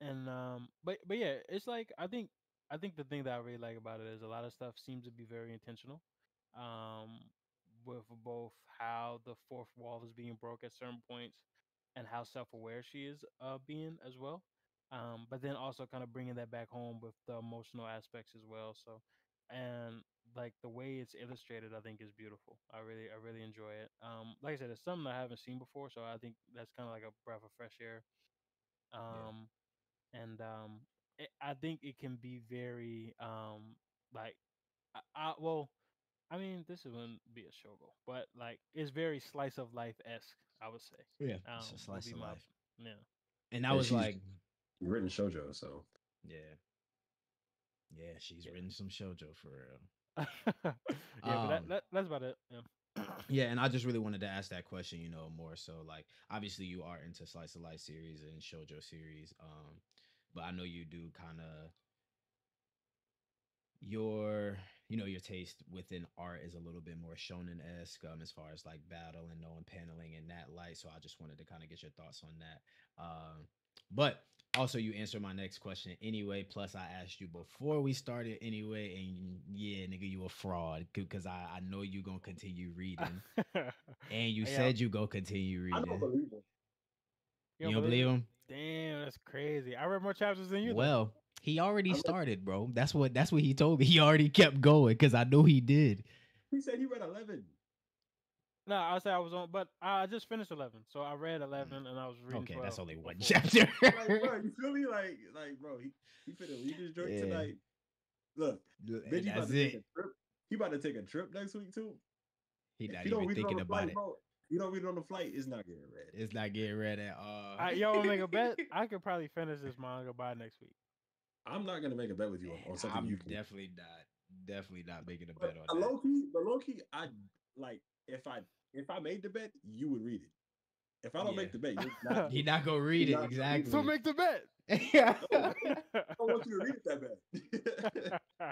and but yeah, it's like I think the thing that I really like about it is a lot of stuff seems to be very intentional, um with both how the fourth wall is being broke at certain points and how self-aware she is being as well, but then also kind of bringing that back home with the emotional aspects as well. So and like the way it's illustrated I think is beautiful. I really enjoy it. Like I said, it's something I haven't seen before, so I think that's kind of like a breath of fresh air. yeah, um and I think it can be very like well. I mean, this is gonna be a shogo, but like it's very slice of life esque. I would say. Yeah, it's a Would slice be of my life. yeah. And I And was she's like, written shojo, so yeah, yeah, she's Yeah. written some shojo for real. Yeah, but Um, that's about it. Yeah. yeah, and I just really wanted to ask that question, more so like obviously you are into slice of life series and shojo series, but I know you do kind of your your taste within art is a little bit more shonen-esque, as far as like battle and knowing paneling in that light, so I just wanted to kind of get your thoughts on that. But also you answered my next question anyway, plus I asked you before we started anyway, and yeah, nigga, you a fraud because I know you gonna continue reading, and you Yeah, said you go continue I don't reading. believe it. you You don't don't believe believe it? him? Damn, that's crazy. I read more chapters than you then. Well, he already I read, started, bro. That's what he told me. He already kept going because I know he did. he said he read 11. No, I say I was on, but I just finished 11, so I read Mm. 11 and I was reading Okay, that's 12 only one before. chapter. Like, bro, you feel me? Like, bro, he finna leave this joint Yeah, tonight. Look, and Benji about that's to take a it. trip. He about to take a trip next week too. He If not you don't even read it on thinking the about flight, it. bro, you don't read it on the flight, it's not getting read. It's not getting read at all. Y'all want to make a bet? I could probably finish this manga by next week. I'm not gonna make a bet with you on something you I'm can. definitely not making a But bet on a that. low key, I like if I made the bet, you would read it. If I don't Yeah, make the bet, you're not he you're not gonna read it not gonna read So exactly. make the bet. Yeah. it. No, I don't want you to read it that bad.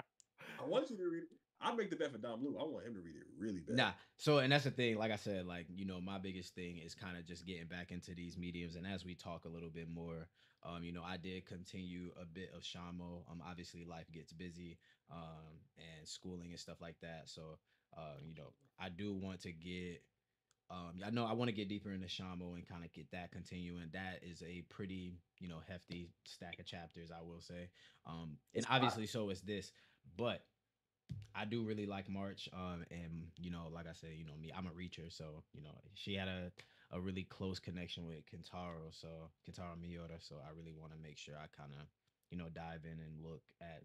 I want you to read it. I'd make the bet for Domlew. I want him to read it really bad. Nah, so and that's the thing. Like I said, like my biggest thing is kind of just getting back into these mediums. And as we talk a little bit more, I did continue a bit of Shamo. Obviously life gets busy, and schooling and stuff like that. So, I do want to get, I know I want to get deeper into Shamo and kind of get that continuing. That is a pretty, hefty stack of chapters, I will say. And It's hot. obviously so is this, but I do really like March. And like I said, me, I'm a reacher, so she had a really close connection with Kentaro Miura. So I really want to make sure I kind of, dive in and look at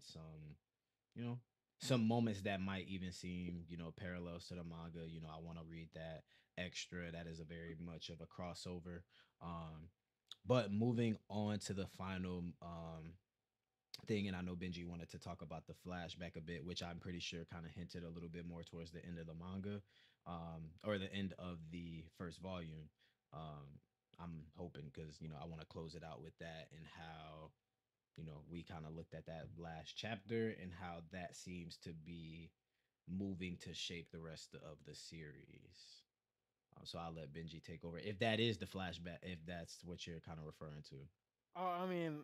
you know, some moments that might even seem, parallels to the manga. I want to read that extra. That is a very much of a crossover. Um, but moving on to the final thing, and I know Benji wanted to talk about the flashback a bit, which I'm pretty sure kind of hinted a little bit more towards the end of the manga, or the end of the first volume. um I'm hoping because I want to close it out with that, and how we kind of looked at that last chapter and how that seems to be moving to shape the rest of the series. So I'll let Benji take over if that is the flashback, if that's what you're kind of referring to. Oh, I mean,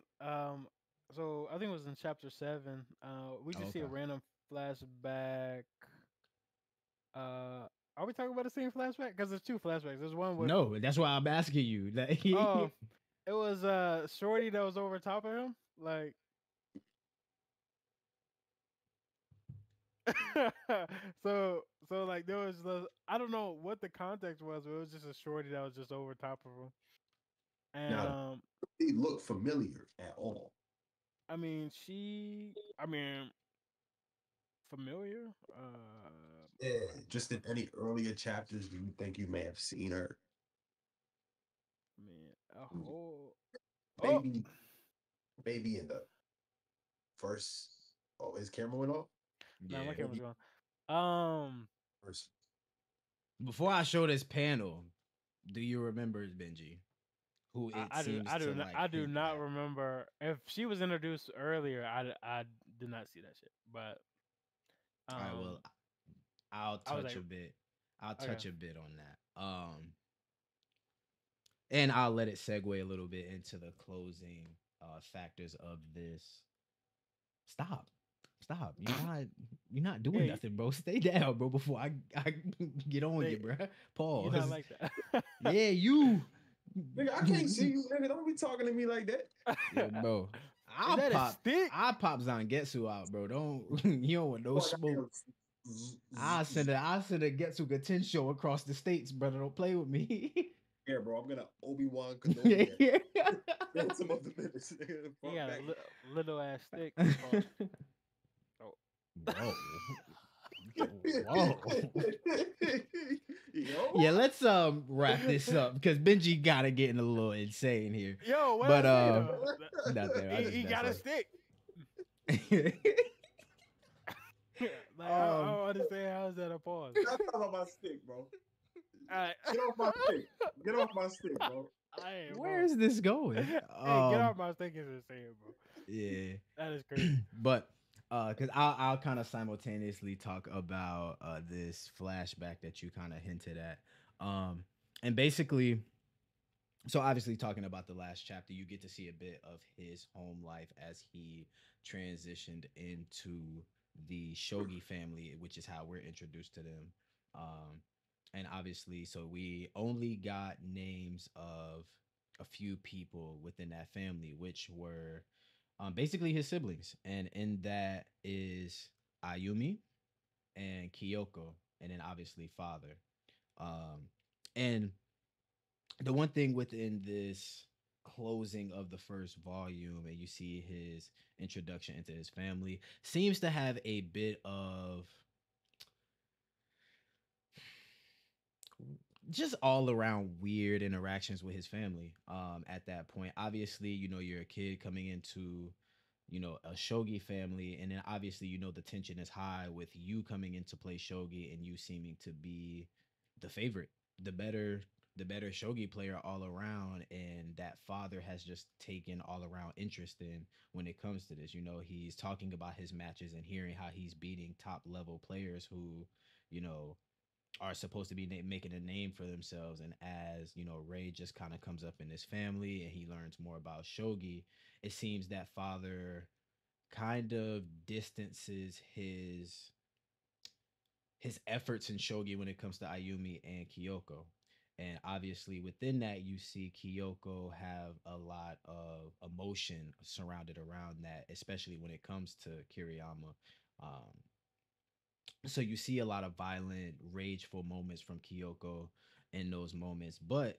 so I think it was in chapter 7. We Oh, just see a okay. random flashback. Uh, are we talking about the same flashback? Because there's two flashbacks. There's one with No, that's why I'm asking you. oh, it was Shorty that was over top of him, like. so like there was I don't know what the context was, but it was just a Shorty that was just over top of him, and Now, they look familiar at all. I mean I mean familiar. Yeah, just in any earlier chapters, do you think you may have seen her? I mean a Mm, whole. Oh, Maybe, maybe in the first. Oh, his camera went off. no, my Yeah. camera's Maybe gone. first. Before I show this panel, do you remember Benji? Who it seems to like I do hint not at. remember if she was introduced earlier. I did not see that shit, but All right, well, um, I'll I was touch like, a bit. I'll okay, touch a bit on that. And I'll let it segue a little bit into the closing factors of this. Stop. Stop. You're not doing yeah, nothing, bro. Stay down, bro, before I get on you, they bro. you not Pause. like that. Yeah, you. Nigga, I can't see you, nigga. Don't be talking to me like that. Yo, bro. Is I'll that a pop. stick? I'll pop Zangetsu out, bro. Don't you don't want no Oh, I smoke. got I'll send a Getsu Gaten across the states, brother. Don't play with me. Yeah, bro. I'm gonna Obi-Wan Kenobi at Yeah. Phantom of the Menace. Nigga, He front got back. a little ass stick. Pause. Oh. Bro. Whoa. Yo. Yeah, let's wrap this up because Benji gotta getting a little insane here. Yo, what But I say though? nothing. I just He mess got a up. stick. Like I um, don't understand how is that a pause. Stop talking about my stick, bro. Alright. Get off my stick. Get off my stick, bro. Hey, where bro. is this going? Hey, get off my stick is insane, bro. Yeah. That is crazy. But because I'll kind of simultaneously talk about this flashback that you kind of hinted at. And basically, so obviously talking about the last chapter, you get to see a bit of his home life as he transitioned into the shogi family, which is how we're introduced to them. And obviously, so we only got names of a few people within that family, which were basically his siblings, and in that is Ayumi and Kyoko, and then obviously father. And the one thing within this closing of the first volume, and you see his introduction into his family, seems to have a bit of just all around weird interactions with his family at that point. Obviously, you're a kid coming into a shogi family, and then obviously the tension is high with you coming into play shogi and you seeming to be the favorite, the better the better shogi player all around, and that father has just taken all around interest in when it comes to this. He's talking about his matches and hearing how he's beating top level players who you know are supposed to be making a name for themselves. And as Ray just kind of comes up in his family and he learns more about shogi, it seems that father kind of distances his efforts in shogi when it comes to Ayumi and Kyoko. And obviously within that you see Kyoko have a lot of emotion surrounded around that, especially when it comes to Kiriyama. So you see a lot of violent, rageful moments from Kyoko in those moments. But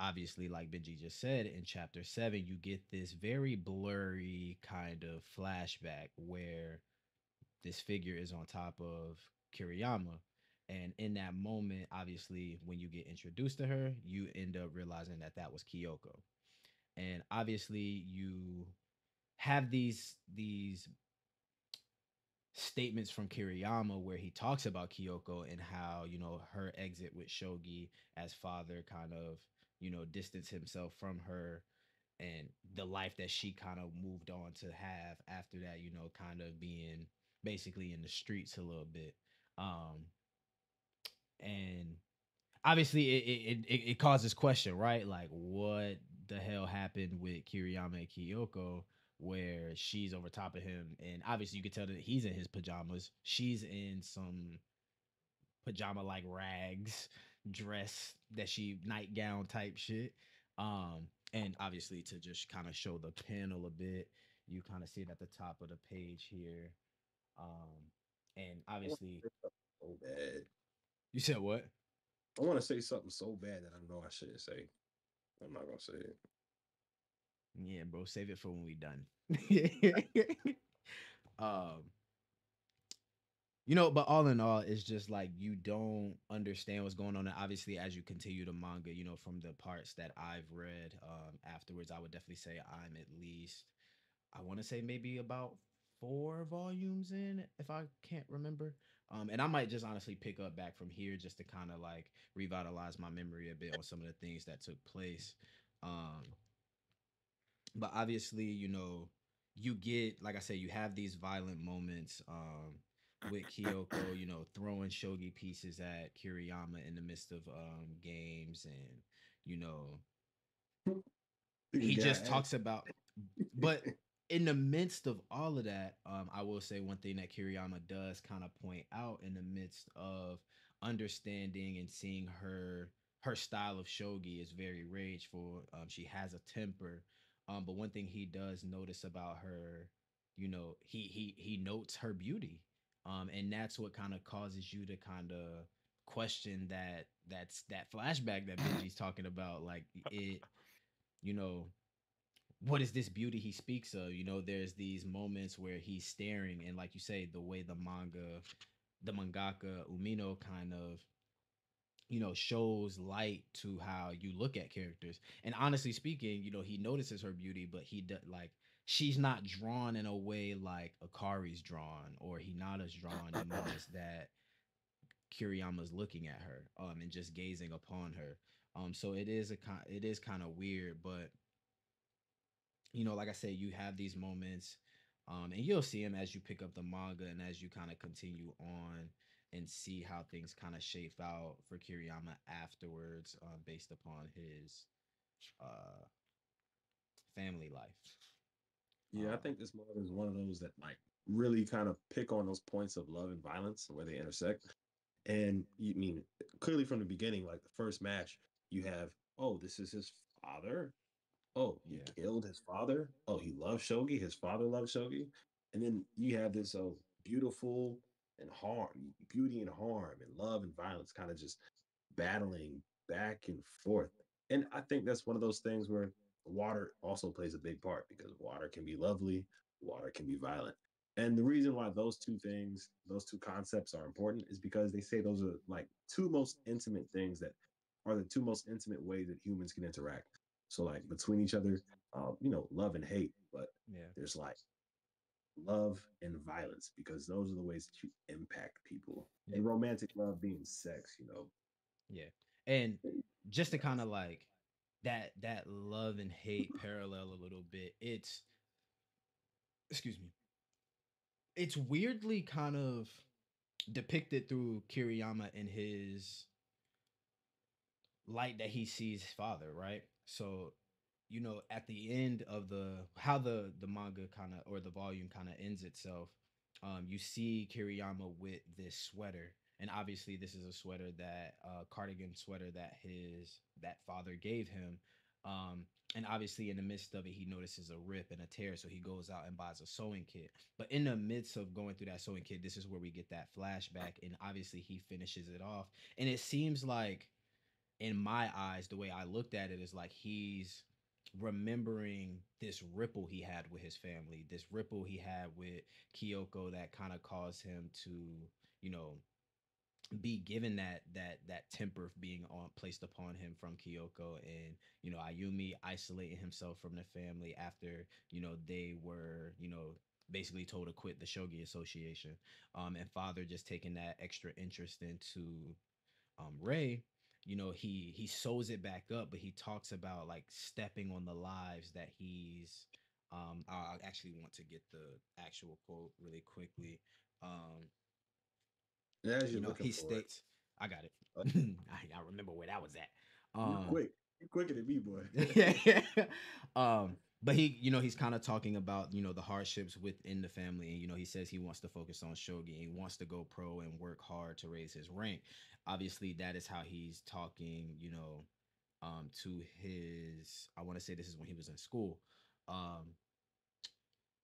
obviously, like Benji just said, in chapter 7, you get this very blurry kind of flashback where this figure is on top of Kiriyama. And in that moment, obviously, when you get introduced to her, you end up realizing that that was Kyoko. And obviously, you have these statements from Kiriyama where he talks about Kyoko and how, her exit with Shogi as father kind of, distanced himself from her, and the life that she kind of moved on to have after that, kind of being basically in the streets a little bit. And obviously it causes question, right? Like, what the hell happened with Kiriyama and Kyoko, where she's over top of him, and obviously you can tell that he's in his pajamas, she's in some pajama like rags, dress that she nightgown type shit. And obviously to just kind of show the panel a bit, you kind of see it at the top of the page here. And I want obviously, to say something so bad. you said what? I want to say something so bad that I know I shouldn't say. I'm not gonna say it. Yeah, bro, save it for when we done. um, but all in all, it's just like you don't understand what's going on. And obviously, as you continue the manga, from the parts that I've read afterwards, I would definitely say I'm at least, I want to say maybe about 4 volumes in, if I can't remember. And I might just honestly pick up back from here just to kind of like revitalize my memory a bit on some of the things that took place. Um, but obviously, you get, like I said, you have these violent moments with Kyoko, throwing shogi pieces at Kiriyama in the midst of games, and you know Nigga he got just ass. talks about, but in the midst of all of that, I will say one thing that Kiriyama does kind of point out in the midst of understanding and seeing her style of shogi is very rageful. She has a temper, but one thing he does notice about her, he notes her beauty, and that's what kind of causes you to kind of question that flashback that Benji's talking about, like it, you know what is this beauty he speaks of? There's these moments where he's staring, and like you say, the way the manga the mangaka Umino kind of, shows light to how you look at characters. And honestly speaking, he notices her beauty, but like, she's not drawn in a way like Akari's drawn or Hinata's drawn in moments that Kiriyama's looking at her and just gazing upon her. So it is kind of weird, but like I said, you have these moments, and you'll see them as you pick up the manga and as you kind of continue on and see how things kind of shape out for Kiriyama afterwards, based upon his uh, family life. Yeah, I Um, think this manga is one of those that like really kind of pick on those points of love and violence and where they intersect. And you mean clearly from the beginning, like the first match, you have, oh, this is his father. Oh, he yeah, killed his father. Oh, he loved shogi. His father loved shogi. And then you have this beautiful and harm, beauty and harm, and love and violence kind of just battling back and forth. And I think that's one of those things where water also plays a big part because water can be lovely, water can be violent. And the reason why those two things, those two concepts are important is because they say those are like two most intimate things that are the two most intimate ways that humans can interact. So like between each other, love and hate, but yeah, there's like love and violence because those are the ways that you impact people. yeah, And romantic love being sex, yeah. And just to kind that's of like that love and hate parallel a little bit, excuse me, it's weirdly kind of depicted through Kiriyama in his light that he sees his father, right? So, at the end of how the manga kind of or the volume kind of ends itself, you see Kiriyama with this sweater, and obviously this is a sweater that cardigan sweater that his that father gave him. And obviously in the midst of it, he notices a rip and a tear, so he goes out and buys a sewing kit. But in the midst of going through that sewing kit, this is where we get that flashback, and obviously he finishes it off, and it seems like in my eyes, the way I looked at it is like he's remembering this ripple he had with his family, this ripple he had with Kyoko that kind of caused him to, you know, be given that temper being on placed upon him from Kyoko, and Ayumi isolating himself from the family after they were basically told to quit the shogi association, and father just taking that extra interest into Rei. He sews it back up, but he talks about like stepping on the lives that he's. I actually want to get the actual quote really quickly. Um, and as you're looking he for it, states, I got it. uh, I remember where that was at. you're quick. You're quicker than me, boy. Yeah. But he's kind of talking about, the hardships within the family. And, he says he wants to focus on shogi. He wants to go pro and work hard to raise his rank. Obviously, that is how he's talking, to his, I want to say this is when he was in school. Um,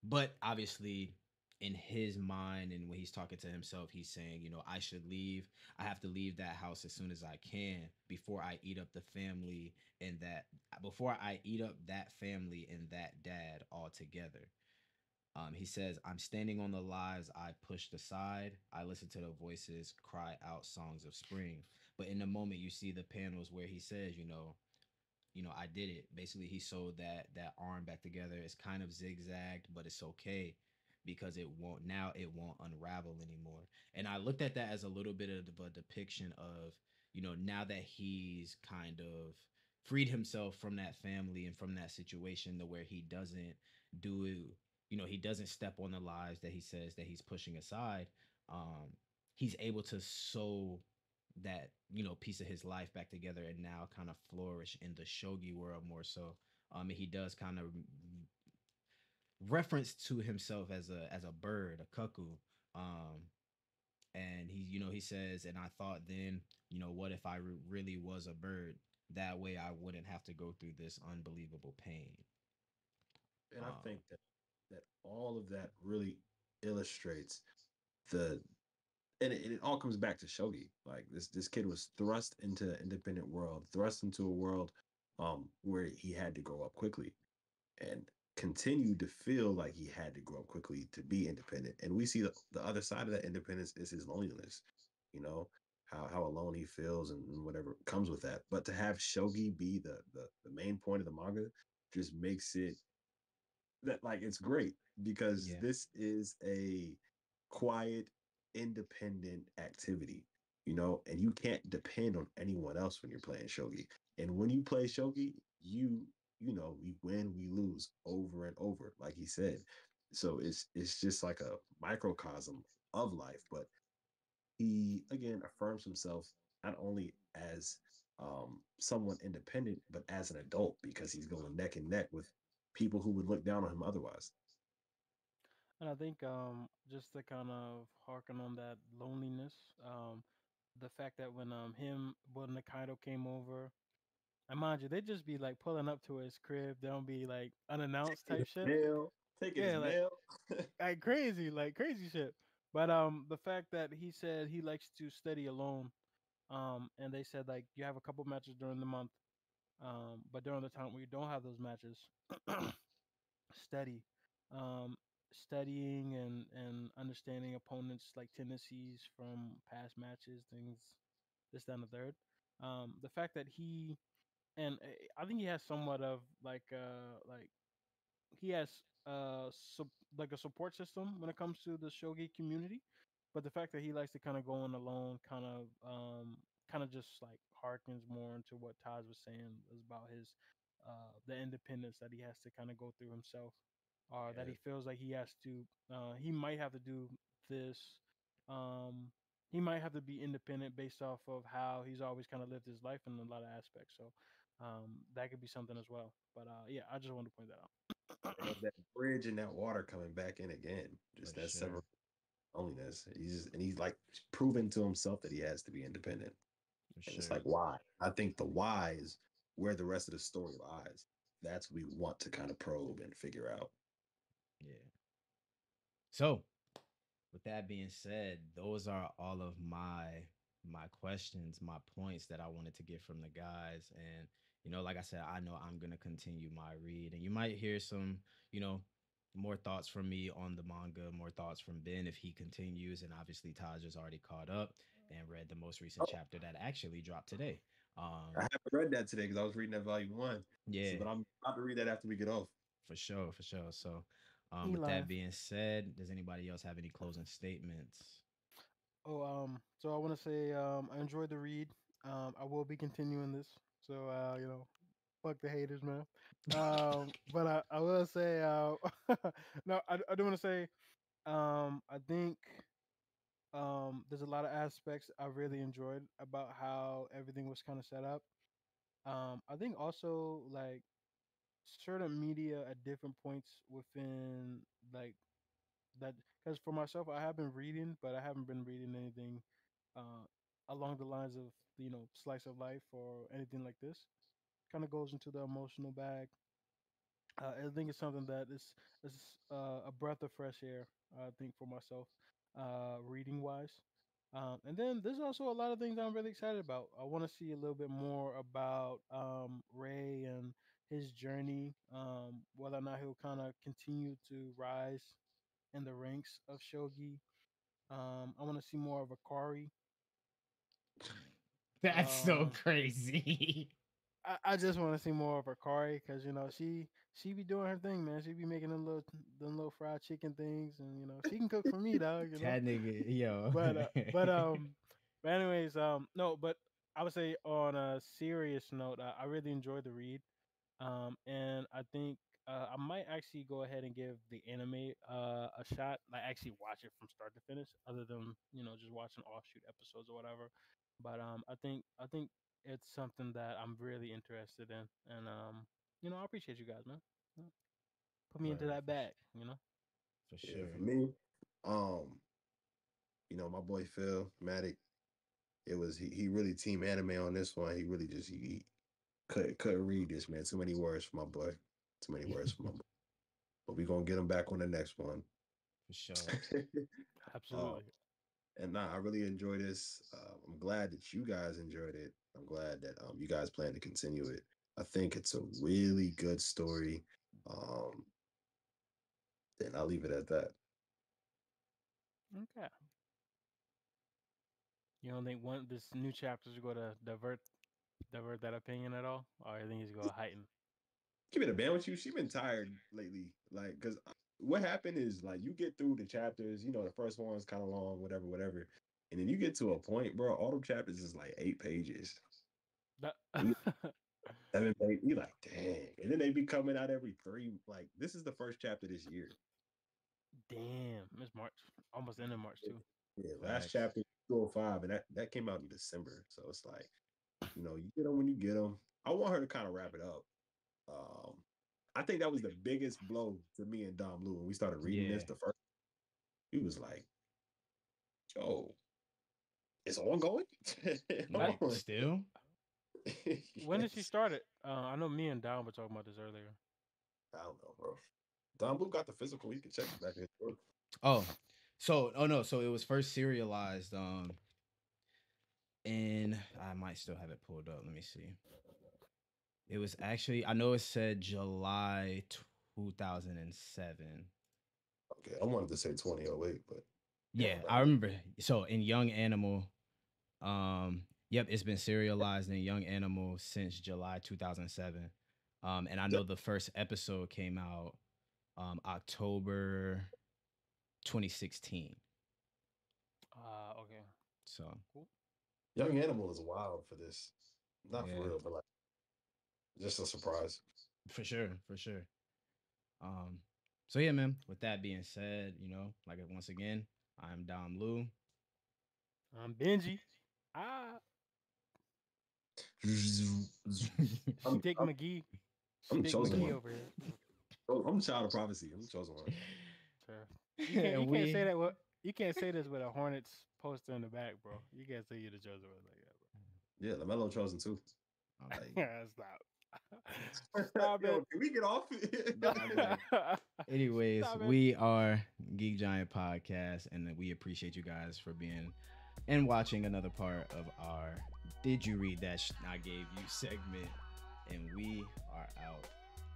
but obviously in his mind and when he's talking to himself, he's saying, I should leave. I have to leave that house as soon as I can before I eat up the family and that before I eat up that family and that dad altogether. He says, I'm standing on the lives I pushed aside. I listen to the voices cry out songs of spring. But in the moment, you see the panels where he says, I did it. Basically, he sewed that arm back together. It's kind of zigzagged, but it's okay because it won't unravel anymore. And I looked at that as a little bit of a depiction of, now that he's kind of freed himself from that family and from that situation to where he doesn't do he doesn't step on the lives that he says that he's pushing aside. Um, he's able to sew that piece of his life back together and now kind of flourish in the shogi world more so. And he does kind of reference to himself as a bird, a cuckoo. um and he says, and I thought then, what if I really was a bird? That way I wouldn't have to go through this unbelievable pain. And I um think that all of that really illustrates the and it all comes back to shogi. Like this kid was thrust into the independent world, thrust into a world where he had to grow up quickly. And continued to feel like he had to grow up quickly to be independent. And we see the other side of that independence is his loneliness, you know, how alone he feels and whatever comes with that. But to have Shogi be the main point of the manga just makes it that like it's great because Yeah. this is a quiet, independent activity, and you can't depend on anyone else when you're playing shogi. And when you play shogi, we win, we lose over and over, like he said. So it's just like a microcosm of life, but he again affirms himself not only as someone independent, but as an adult because he's going neck and neck with people who would look down on him otherwise. And I think just to kind of harken on that loneliness, the fact that when Nakaido came over, and mind you, they just be like pulling up to his crib. They don't be like unannounced Taking type his shit. mail, taking his Yeah, mail. like crazy shit. But the fact that he said he likes to study alone, and they said like you have a couple matches during the month, but during the time where you don't have those matches, study, um, studying and understanding opponents like tendencies from past matches, things this, that, and the third. The fact that I think he has somewhat of like he has like a support system when it comes to the shogi community, but the fact that he likes to kind of go on alone kind of just like harkens more into what Taz was saying is about his the independence that he has to kind of go through himself, or that Yeah, he feels like he has to he might have to do this, um he might have to be independent based off of how he's always kind of lived his life in a lot of aspects. So that could be something as well. But yeah, I just wanted to point that out. and that bridge and that water coming back in again, For just that sure. separate loneliness. He's like proving to himself that he has to be independent. For And it's sure. like why? I think the why is where the rest of the story lies. That's what we want to kind of probe and figure out. Yeah. So, with that being said, those are all of my questions, my points that I wanted to get from the guys. And like I said, I know I'm gonna continue my read, and you might hear some, you know, more thoughts from me on the manga, more thoughts from Ben if he continues, and obviously Taj is already caught up and read the most recent Oh, chapter that actually dropped today. I haven't read that today because I was reading that volume one. So, Yeah, but I'm about to read that after we get off. for sure, for sure. So, with Eli. that being said, does anybody else have any closing statements? Oh, so I want to say, I enjoyed the read. I will be continuing this. So, fuck the haters, man. But I will say, no, I do want to say, I think, there's a lot of aspects I really enjoyed about how everything was kind of set up. I think also like certain media at different points within like that, because for myself I have been reading, but I haven't been reading anything uh along the lines of slice of life or anything like this. Kind of goes into the emotional bag. I think it's something that is a breath of fresh air, I think, for myself, reading wise. And then there's also a lot of things I'm really excited about. I want to see a little bit more about Ray and his journey, whether or not he'll kind of continue to rise in the ranks of shogi. I want to see more of Akari. That's so Um, crazy. I just want to see more of her Kari, because she be doing her thing, man. She be making them little fried chicken things, and she can cook for me, dog. That nigga, yo. But but anyways, no, but I would say on a serious note, I really enjoyed the read. And I think I might actually go ahead and give the anime a shot, like actually watch it from start to finish, other than just watching offshoot episodes or whatever. But I think it's something that I'm really interested in, and I appreciate you guys, man. Yeah. Put me into Word, that bag. for Yeah, for sure. me, um, my boy Phil Matic, he really team anime on this one. He really just he couldn't read this, man. Too many words for my boy. Too many words for my boy. But we gonna get him back on the next one. For sure. uh, Absolutely. and nah, I really enjoy this. I'm glad that you guys enjoyed it. I'm glad that you guys plan to continue it. I think it's a really good story. Um, And I'll leave it at that. Okay. You don't think this new chapter is going to divert that opinion at all, or you think it's going to heighten? Keep it a band with you. She been tired lately, like because what happened is like you get through the chapters. The first one's kind of long, whatever, and then you get to a point, bro. All the chapters is like 8 pages. That- 7 pages. You like, dang, and then they be coming out every 3. Like this is the first chapter this year. Damn, it's March, almost end of March too. Yeah, last Facts. chapter 205, and that came out in December. So it's like, you get them when you get them. I want her to kind of wrap it up. I think that was the biggest blow to me and Domlew when we started reading this. Yeah. The first, he was like, "Yo, it's ongoing." Like, still? When did she Yes. start it? I know me and Don were talking about this earlier. I don't know, bro. Domlew got the physical. He can check it back in his book. Oh, so it was first serialized. And I might still have it pulled up. Let me see. It was actually, I know it said July 2007. Okay, I wanted to say 2008, but Yeah, I remember. So in Young Animal, yep, it's been serialized in Young Animal since July 2007. And I know the first episode came out October 2016. Okay. So Cool. Young Animal is wild for this. Not Yeah. for real, but like just a surprise. for sure. So yeah, man. With that being said, like once again, I'm Domlew. I'm Benji. Ah, I'm, Stick I'm, McGee. I'm the Stick chosen McGee one. over here. I'm the child of prophecy. I'm the chosen one. Sure. You can't And say that. You can't say this with a Hornets poster in the back, bro. You can't say you're the chosen one like that, bro. Yeah, LaMelo chosen too. Stop. Stop Yo, it. can we get off? Anyways, Stop it. we are Geek Giant Podcast, and we appreciate you guys for being and watching another part of our Did You Read That I Gave You segment. And we are out.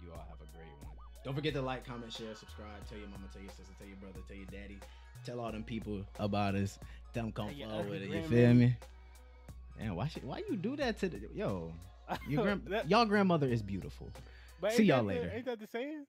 You all have a great one. Don't forget to like, comment, share, subscribe. Tell your mama, tell your sister, tell your brother, tell your daddy. Tell all them people about us. Tell them come follow with it. You feel me? And why you do that to the y'all grandmother is beautiful. But See y'all later. Ain't that the same?